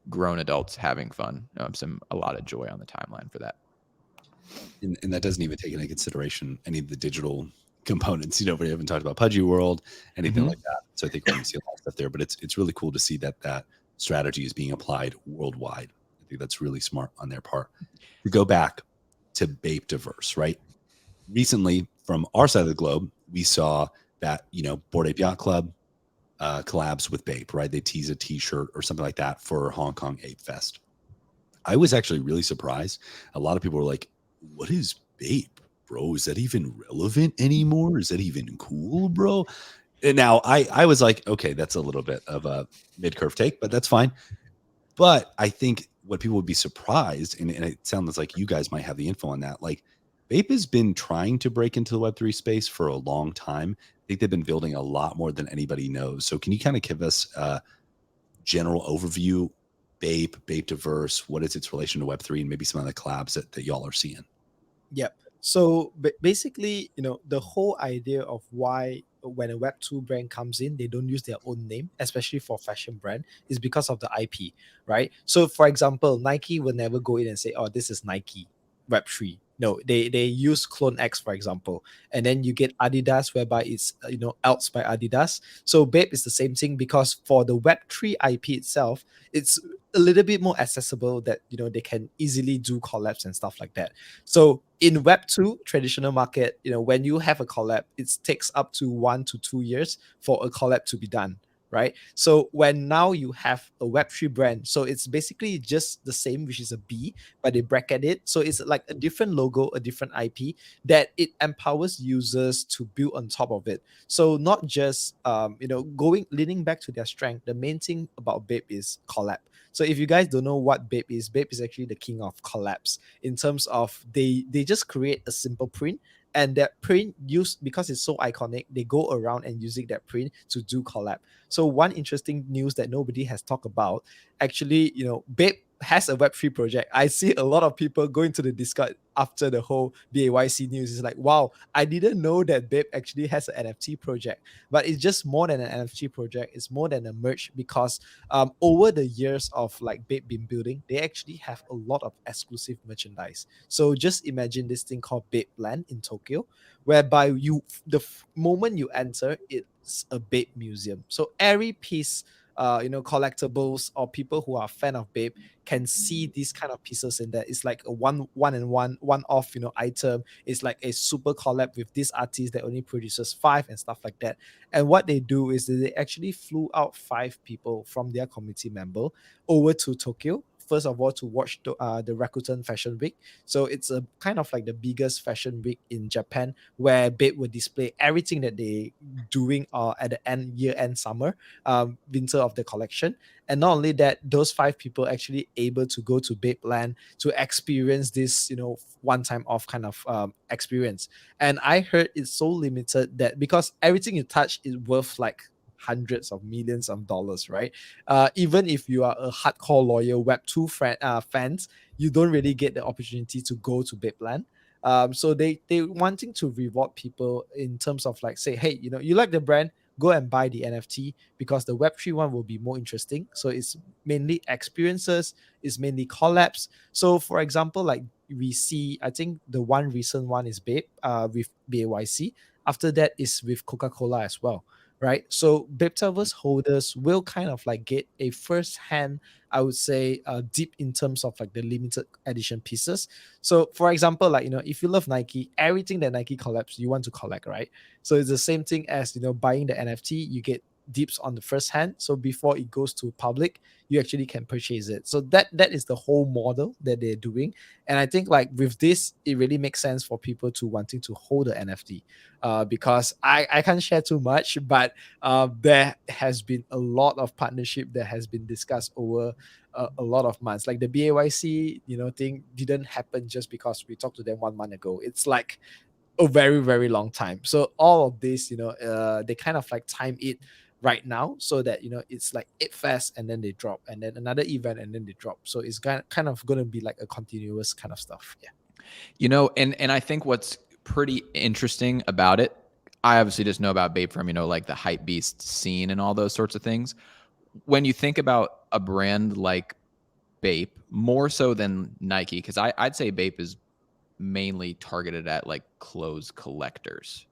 grown adults having fun. A lot of joy on the timeline for that. And that doesn't even take into consideration any of the digital components. You know, we haven't talked about Pudgy World, anything like that. So I think we're going to see a lot of stuff there, but it's really cool to see that strategy is being applied worldwide. I think that's really smart on their part. To go back to Bapetaverse, right? Recently, from our side of the globe, we saw that, you know, Bored Ape Yacht Club collabs with Bape, right? They tease a t-shirt or something like that for Hong Kong Ape Fest. I was actually really surprised. A lot of people were like, what is Bape, bro? Is that even relevant anymore? Is that even cool, bro? And now I was like, okay, that's a little bit of a mid-curve take, but that's fine. But I think what people would be surprised, and it sounds like you guys might have the info on that, like Bape has been trying to break into the Web3 space for a long time. I think they've been building a lot more than anybody knows. So can you kind of give us a general overview, Bapetaverse, what is its relation to Web3, and maybe some of the collabs that y'all are seeing? Yep. So basically, you know, the whole idea of why when a Web2 brand comes in, they don't use their own name, especially for fashion brand, is because of the IP, right? So for example, Nike will never go in and say, oh, this is Nike Web3. No, they use Clone X, for example, and then you get Adidas, whereby it's, you know, Elts by Adidas. So Bape is the same thing, because for the Web3 IP itself, it's a little bit more accessible, that, you know, they can easily do collabs and stuff like that. So in Web2 traditional market, you know, when you have a collab, it takes up to 1 to 2 years for a collab to be done, right? So when now you have a Web3 brand, so it's basically just the same, which is a B, but they bracket it. So it's like a different logo, a different IP, that it empowers users to build on top of it. So not just, you know, leaning back to their strength, the main thing about Bape is collab. So if you guys don't know what Bape is actually the king of collabs, in terms of they just create a simple print, and that print used, because it's so iconic, they go around and using that print to do collab. So one interesting news that nobody has talked about, actually, you know, Bape has a Web3 project. I see a lot of people going to the Discord after the whole BAYC news. It's like, wow, I didn't know that Bape actually has an NFT project. But it's just more than an NFT project. It's more than a merch, because over the years of like Bape been building, they actually have a lot of exclusive merchandise. So just imagine this thing called Bape Land in Tokyo, whereby the moment you enter, it's a Bape museum. So every piece collectibles, or people who are a fan of Babe can see these kind of pieces in there. It's like a one off, item. It's like a super collab with this artist that only produces five and stuff like that. And what they do is that they actually flew out five people from their community member over to Tokyo. First of all, to watch the Rakuten Fashion Week. So it's a kind of like the biggest fashion week in Japan, where Babe will display everything that they doing at the year end summer, winter of the collection. And not only that, those five people actually able to go to Babe Land to experience this, one time off kind of experience. And I heard it's so limited that because everything you touch is worth like hundreds of millions of dollars, right? Even if you are a hardcore loyal Web2 fans, you don't really get the opportunity to go to Babeland. So they wanting to reward people in terms of like say, hey, you like the brand, go and buy the NFT, because the Web3 one will be more interesting. So it's mainly experiences, it's mainly collabs. So for example, like we see, I think the one recent one is Babe with BAYC. After that is with Coca-Cola as well, right? So Bapetaverse holders will kind of like get a first hand, I would say, deep in terms of like the limited edition pieces. So for example, like, if you love Nike, everything that Nike collabs, you want to collect, right? So it's the same thing as, buying the NFT, you get dips on the first hand. So before it goes to public, you actually can purchase it. So that is the whole model that they're doing. And I think like with this, it really makes sense for people to wanting to hold the NFT, because I can't share too much, but there has been a lot of partnership that has been discussed over a lot of months. Like the BAYC, thing didn't happen just because we talked to them 1 month ago. It's like a very, very long time. So all of this, they kind of like time it right now, so that it's like it fast and then they drop, and then another event and then they drop. So it's kind of going to be like a continuous kind of stuff. Yeah. And I think what's pretty interesting about it, I obviously just know about Bape from, like the hype beast scene and all those sorts of things. When you think about a brand like Bape, more so than Nike, because I'd say Bape is mainly targeted at like clothes collectors.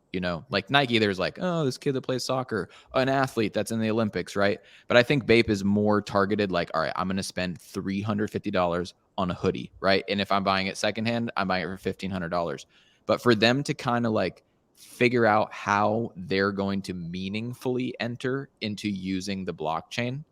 Like Nike, there's like, oh, this kid that plays soccer, an athlete that's in the Olympics, right? But I think Bape is more targeted like, all right, I'm going to spend $350 on a hoodie, right? And if I'm buying it secondhand, I'm buying it for $1,500. But for them to kind of like figure out how they're going to meaningfully enter into using the blockchain,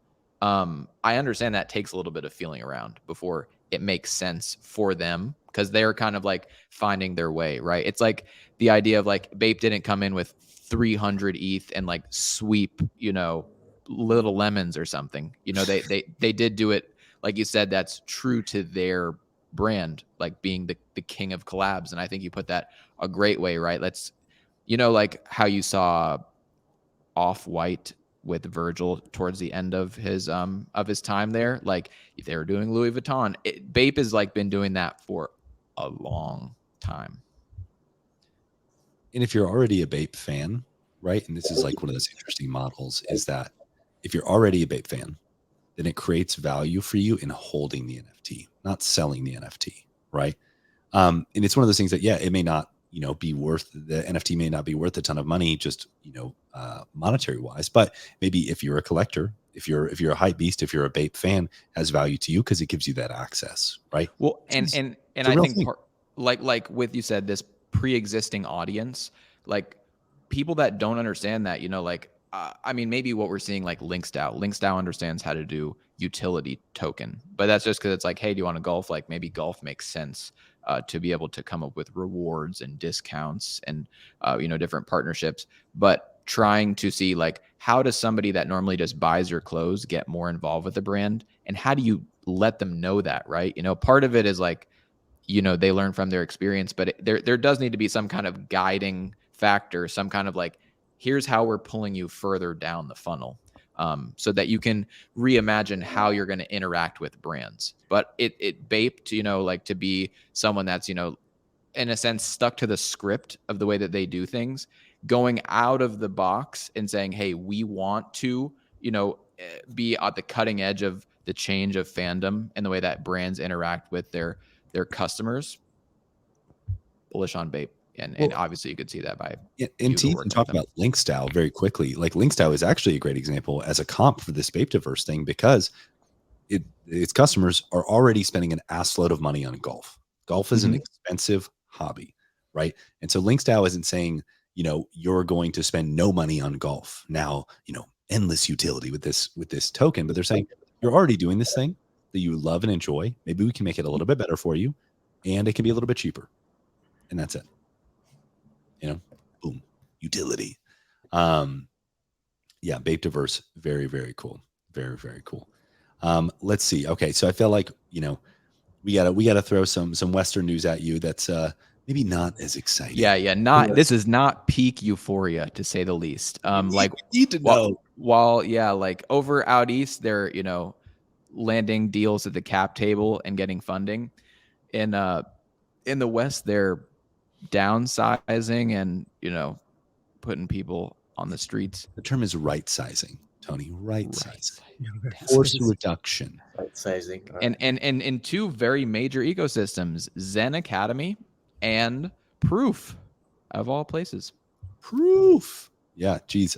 I understand that takes a little bit of feeling around before it makes sense for them, because they're kind of like finding their way, right? It's like the idea of like Bape didn't come in with 300 ETH and like sweep, little lemons or something. They did do it, like you said, that's true to their brand, like being the king of collabs. And I think you put that a great way, right? Let's, like how you saw Off-White with Virgil towards the end of his time there. Like if they were doing Louis Vuitton, Bape has like been doing that for a long time. And if you're already a Bape fan, right? And this is like one of those interesting models, is that if you're already a Bape fan, then it creates value for you in holding the NFT, not selling the NFT, right? And it's one of those things that, yeah, it may not, be worth, the NFT may not be worth a ton of money, just, monetary wise, but maybe if you're a collector, if you're a hype beast, if you're a Bape fan, has value to you because it gives you that access, right? Well, and I think like with you said, this pre-existing audience, like people that don't understand that, like I mean, maybe what we're seeing like Linksdao understands how to do utility token, but that's just because it's like, hey, do you want to golf? Like maybe golf makes sense to be able to come up with rewards and discounts and different partnerships. But trying to see like, how does somebody that normally just buys your clothes get more involved with the brand, and how do you let them know that, right? Part of it is like, they learn from their experience, but there does need to be some kind of guiding factor, some kind of like, here's how we're pulling you further down the funnel, so that you can reimagine how you're going to interact with brands. But it Bape to, like to be someone that's, in a sense, stuck to the script of the way that they do things, going out of the box and saying, hey, we want to, be at the cutting edge of the change of fandom and the way that brands interact with their customers. Bullish on Bape. and obviously you could see that by And to even talk about link style very quickly, like link style is actually a great example as a comp for this Bapetaverse thing, because its customers are already spending an assload of money on golf. Golf is an expensive hobby, right? And so link style isn't saying, you're going to spend no money on golf now, endless utility with this token, but they're saying you're already doing this thing that you love and enjoy. Maybe we can make it a little bit better for you, and it can be a little bit cheaper, and that's it. Boom, utility. Yeah, Bapetaverse, very, very cool. Very, very cool. Let's see. Okay, so I feel like we gotta throw some Western news at you that's maybe not as exciting. Yeah. This is not peak euphoria, to say the least. We need to know. While like over out east, they're landing deals at the cap table and getting funding. In the West, they're downsizing and putting people on the streets. The term is right sizing, Tony. Right sizing. Force reduction. Right sizing. And in two very major ecosystems, Zen Academy and Proof, of all places. Proof. Yeah, geez.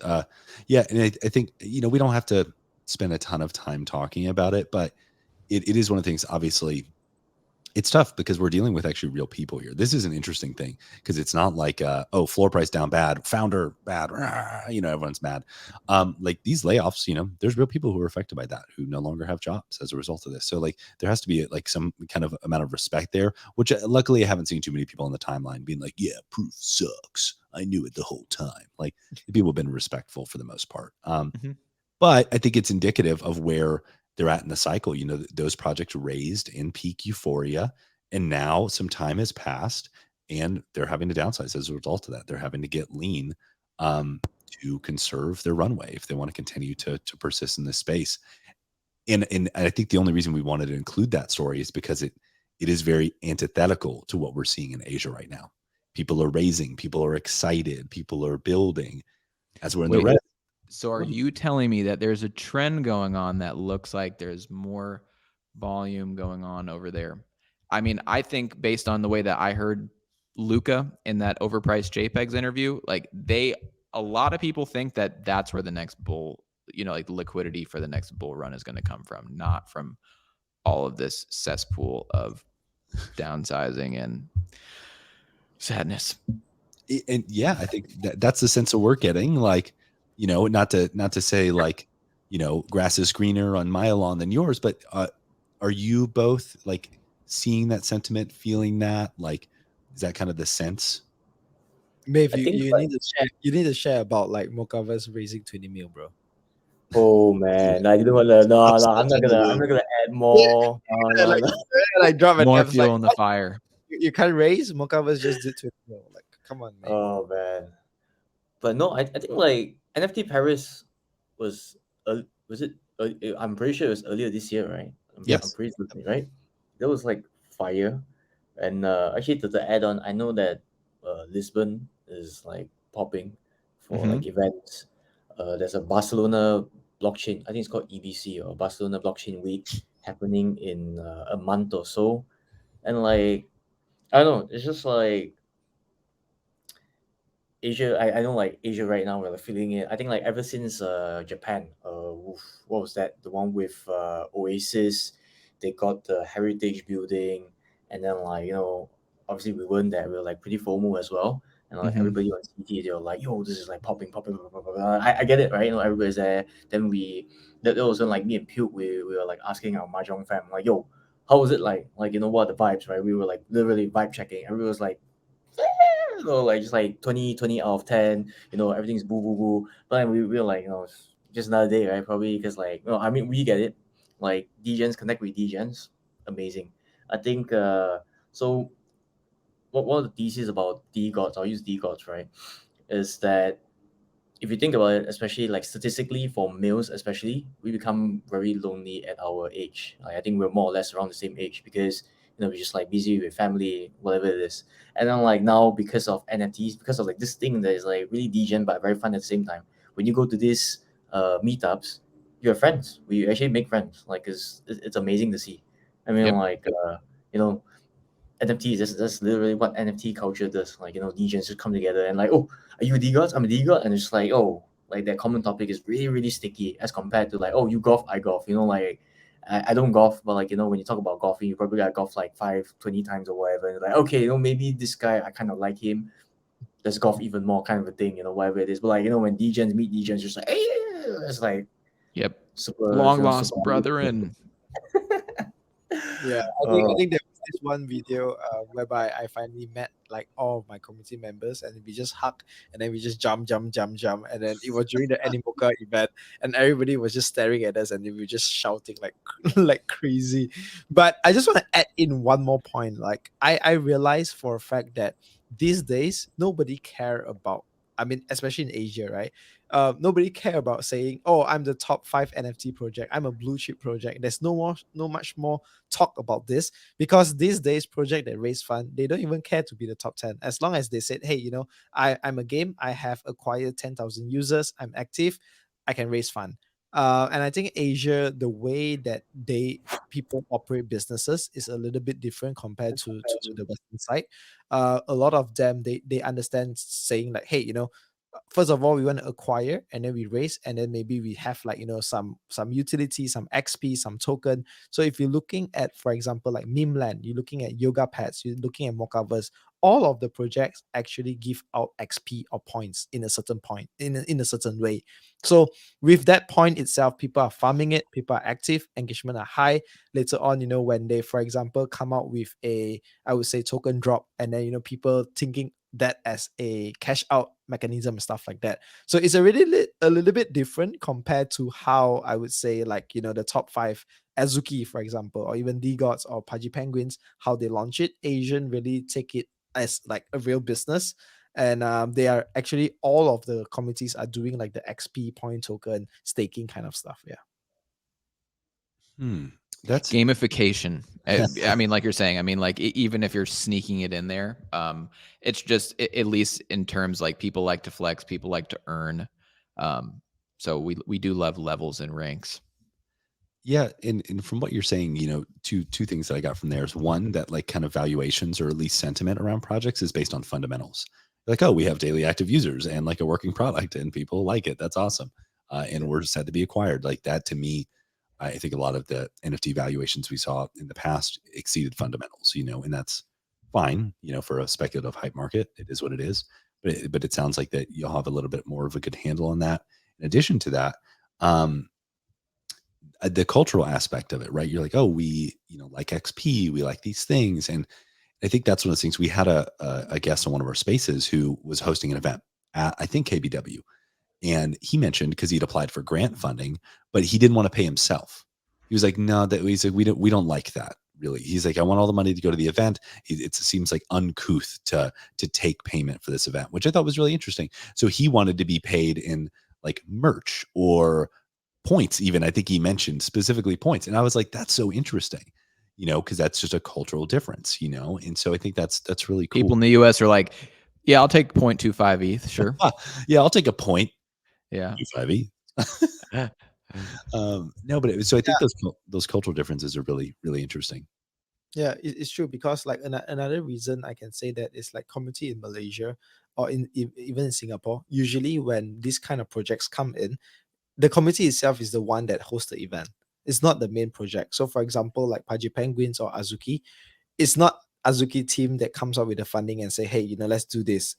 Yeah, and I think we don't have to spend a ton of time talking about it, but it is one of the things. Obviously, it's tough because we're dealing with actually real people here. This is an interesting thing because it's not like, floor price down bad, founder bad, everyone's mad. Like these layoffs, there's real people who are affected by that, who no longer have jobs as a result of this. So like there has to be like some kind of amount of respect there, which luckily I haven't seen too many people on the timeline being like, yeah, Proof sucks. I knew it the whole time. Like people have been respectful for the most part. But I think it's indicative of where they're at in the cycle. Those projects raised in peak euphoria, and now some time has passed and they're having to downsize as a result of that. They're having to get lean to conserve their runway if they want to continue to persist in this space. And I think the only reason we wanted to include that story is because it is very antithetical to what we're seeing in Asia right now. People are raising, people are excited, people are building as we're in the red. So are you telling me that there's a trend going on that looks like there's more volume going on over there? I mean, I think based on the way that I heard Luca in that overpriced JPEGs interview, like a lot of people think that that's where the next bull, like the liquidity for the next bull run is going to come from, not from all of this cesspool of downsizing and sadness. And yeah, I think that's the sense that we're getting. Like, not to say like, grass is greener on my lawn than yours, but are you both like seeing that sentiment, feeling that? Like, is that kind of the sense? Maeve, you need to share about like Mochaverse raising 20 mil, bro. Oh man, I didn't want to. No, I'm not gonna add more. Like drop more fuel in the fire. You can't raise. Mochaverse just did 20 mil. Like, come on, man. Oh man, but no, I think like NFT Paris was it? I'm pretty sure it was earlier this year, right? Yes. I'm pretty certain, right? That was like fire, and actually to add on, I know that Lisbon is like popping for like events. There's a Barcelona blockchain. I think it's called EBC or Barcelona Blockchain Week happening in a month or so, and like I don't know, it's just like Asia. I know like Asia right now we're like feeling it. I think like ever since Japan, what was that? The one with Oasis, they got the heritage building, and then like obviously we weren't there. We were like pretty FOMO as well, and like everybody on CT they were like, yo, this is like popping, blah, blah, blah, blah. I get it, right? Everybody's there. Then that was when like me and Puke we were like asking our mahjong fam like, yo, how was it like what are the vibes, right? We were like literally vibe checking. Everybody was like, like just like 20 out of 10, everything's boo boo boo. But then we were like, it's just another day, right? Probably because like, I mean, we get it. Like DGens connect with DGens, amazing. I think so. One of the theses about DGods, I'll use DGods, right, is that if you think about it, especially like statistically for males, especially, we become very lonely at our age. Like I think we're more or less around the same age because we're just like busy with family, whatever it is. And then like now because of NFTs, because of like this thing that is like really degen but very fun at the same time. When you go to these meetups, you have friends. We actually make friends. Like it's amazing to see. I mean, like NFTs. That's literally what NFT culture does. Like, DJs just come together and like, oh, are you a D-God? I'm a D-God. And it's like, oh, like that common topic is really, really sticky as compared to like, oh, you golf, I golf. Like I don't golf, but like, when you talk about golfing, you probably got golf like 20 times or whatever. And like, okay, maybe this guy, I kind of like him. Let's golf even more kind of a thing, whatever it is. But like, when DJs meet DJs, just like, hey, it's like Yep. super Long lost super brethren. Yeah, I think there was this one video whereby I finally met like all of my community members, and we just hug, and then we just jump, and then it was during the Animoca event, and everybody was just staring at us, and we were just shouting like like crazy. But I just want to add in one more point. Like I realized for a fact that these days nobody care about. I mean, especially in Asia, right? Nobody care about saying, "Oh, I'm the top 5 NFT project. I'm a blue chip project." There's no much more talk about this, because these days project that raise fund, they don't even care to be the top 10, as long as they said, hey, I'm a game, I have acquired 10,000 users, I'm active, I can raise fund. And I think Asia, the way that people operate businesses is a little bit different compared to the Western side. A lot of them, they understand saying like, hey, first of all, we want to acquire, and then we raise, and then maybe we have like some utility, some XP, some token. So if you're looking at, for example, like meme land, you're looking at yoga pads, you're looking at Mochaverse, all of the projects actually give out XP or points in a certain point, in a certain way. So with that point itself, people are farming it, people are active, engagement are high. Later on, when they, for example, come out with a, I would say, token drop, and then people thinking that as a cash out mechanism and stuff like that. So it's a little bit different compared to how I would say, like, the top 5 Azuki, for example, or even D-Gods or Pudgy Penguins, how they launch it. Asian really take it as like a real business. And they are actually, all of the communities are doing like the XP point token staking kind of stuff. Yeah. That's Gamification. I mean, like you're saying, I mean, like even if you're sneaking it in there, it's just at least in terms, like, people like to flex, people like to earn. So we do love levels and ranks. Yeah, and from what you're saying, two things that I got from there is, one, that like kind of valuations or at least sentiment around projects is based on fundamentals. Like, oh, we have daily active users and like a working product, and people like it. That's awesome, and we're set to be acquired. Like that, to me, I think a lot of the NFT valuations we saw in the past exceeded fundamentals. And that's fine. For a speculative hype market, it is what it is. But it sounds like that you'll have a little bit more of a good handle on that. In addition to that, the cultural aspect of it, right? You're like, oh, we, like XP, we like these things. And I think that's one of the things. We had a guest on one of our spaces who was hosting an event at, I think, KBW. And he mentioned, because he'd applied for grant funding, but he didn't want to pay himself. He was like, no, he's like, we don't like that, really. He's like, I want all the money to go to the event. It seems like uncouth to take payment for this event, which I thought was really interesting. So he wanted to be paid in like merch or points, even. I think he mentioned specifically points. And I was like, that's so interesting, because that's just a cultural difference, and so I think that's really cool. People in the US are like, yeah, I'll take 0.25 ETH, sure. Yeah, I'll take a point. Yeah. 25 ETH. No, but so I think those cultural differences are really, really interesting. Yeah, it's true, because like another reason I can say that is like community in Malaysia, or even in Singapore. Usually when these kind of projects come in, the community itself is the one that hosts the event. It's not the main project. So for example, like Pudgy Penguins or Azuki, it's not Azuki team that comes up with the funding and say, hey, let's do this.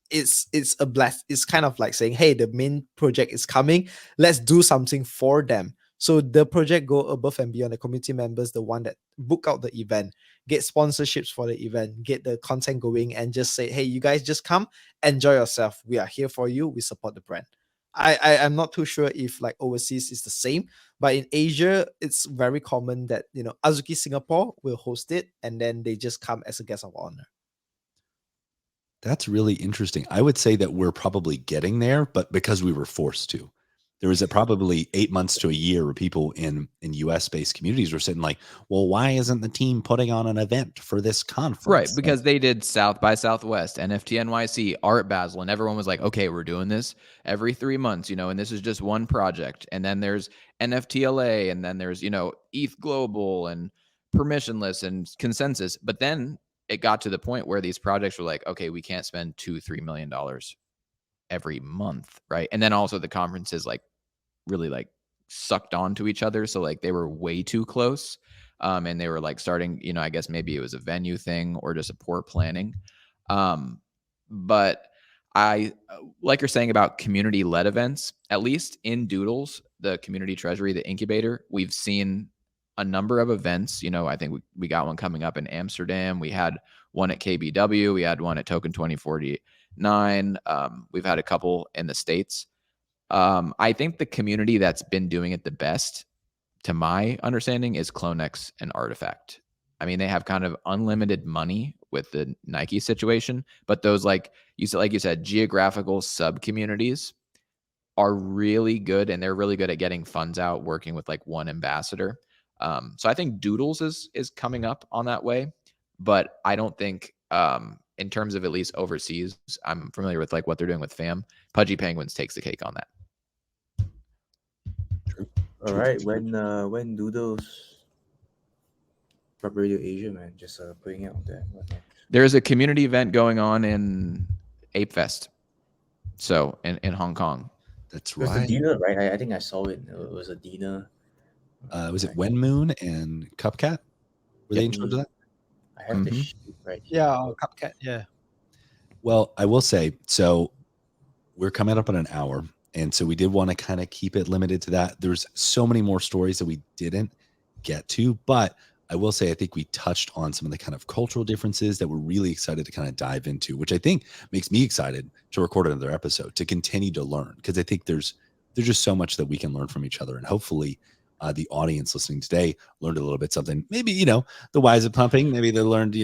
It's a blast. It's kind of like saying, hey, the main project is coming, let's do something for them. So the project go above and beyond. The community members, the one that book out the event, get sponsorships for the event, get the content going, and just say, hey, you guys just come, enjoy yourself, we are here for you, we support the brand. I'm not too sure if like overseas is the same, but in Asia it's very common that Azuki Singapore will host it, and then they just come as a guest of honor. That's really interesting. I would say that we're probably getting there, but because we were forced to. There was probably 8 months to a year where people in US based communities were sitting like, well, why isn't the team putting on an event for this conference? Right, because they did South by Southwest, NFT NYC, Art Basel, and everyone was like, okay, we're doing this every 3 months, and this is just one project. And then there's NFTLA, and then there's, ETH Global and permissionless and consensus. But then it got to the point where these projects were like, okay, we can't spend $2-3 million every month, right? And then also the conferences like really like sucked onto each other, so like they were way too close, and they were like starting, I guess maybe it was a venue thing or just a poor planning, but I like you're saying about community led events, at least in Doodles, the community treasury, the incubator, we've seen a number of events. I think we got one coming up in Amsterdam. We had one at KBW. We had one at Token 2049. We've had a couple in the States. I think the community that's been doing it the best, to my understanding, is Clonex and Artifact. I mean, they have kind of unlimited money with the Nike situation, but those, like you said, geographical sub communities are really good, and they're really good at getting funds out, working with like one ambassador. So I think Doodles is coming up on that way, but I don't think in terms of at least overseas, I'm familiar with like what they're doing with FAM. Pudgy Penguins takes the cake on that. All right, when Doodles Rub Radio Asia, man, just putting it out there. There's a community event going on in Ape Fest, so in Hong Kong. That's It was right. a dinner, right? I think I saw it. It was a dinner. Was it Wen Moon and Cupcat? Were they in charge of that? I have the sheet right here. Yeah, Cupcat. Yeah. Well, I will say, so we're coming up on an hour, and so we did want to kind of keep it limited to that. There's so many more stories that we didn't get to, but I will say I think we touched on some of the kind of cultural differences that we're really excited to kind of dive into, which I think makes me excited to record another episode, to continue to learn, because I think there's just so much that we can learn from each other, and hopefully the audience listening today learned a little bit something. Maybe, the whys of pumping, maybe they learned,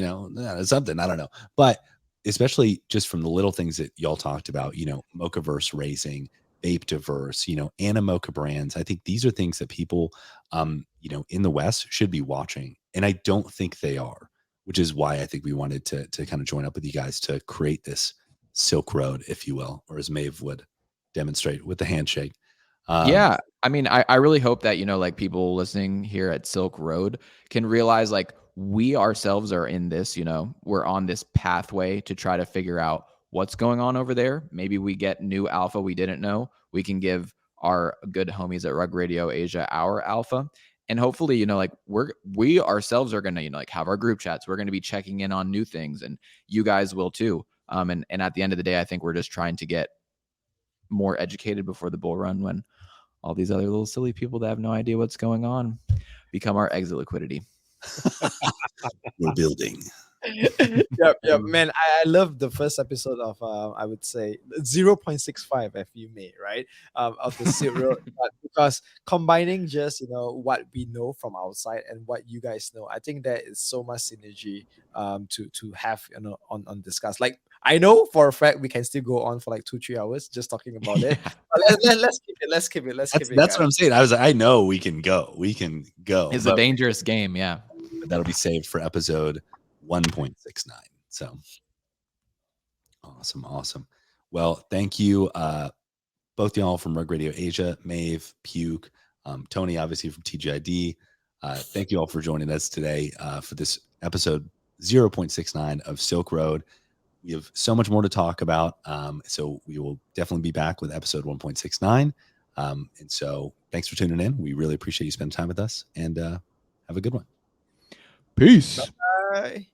something, I don't know. But especially just from the little things that y'all talked about, Mochaverse raising, Bapetaverse, Animoca brands. I think these are things that people, in the West should be watching. And I don't think they are, which is why I think we wanted to kind of join up with you guys to create this Silk Road, if you will, or as Maeve would demonstrate with the handshake. Yeah. I mean, I really hope that, like people listening here at Silk Road can realize like we ourselves are in this, we're on this pathway to try to figure out what's going on over there. Maybe we get new alpha we didn't know. We can give our good homies at Rug Radio Asia our alpha. And hopefully, like we ourselves are going to, like have our group chats. We're going to be checking in on new things, and you guys will too. And at the end of the day, I think we're just trying to get more educated before the bull run, when all these other little silly people that have no idea what's going on become our exit liquidity. We're building. Yep, man. I love the first episode of I would say 0.65, if you may, right? Of the Silk Road, because combining just what we know from outside and what you guys know, I think there is so much synergy to have on discuss. Like, I know for a fact we can still go on for like 2-3 hours just talking about it. But let's keep it. That's what I'm saying. I was like, I know we can go. It's a dangerous game, yeah. But that'll be saved for episode 1.69. So awesome. Well, thank you, both y'all from Rug Radio Asia, Maeve, Puke, Tony, obviously from TGID. Thank you all for joining us today for this episode 0.69 of Silk Road. We have so much more to talk about, so we will definitely be back with episode 1.69. And so thanks for tuning in. We really appreciate you spending time with us, and have a good one. Peace. Bye.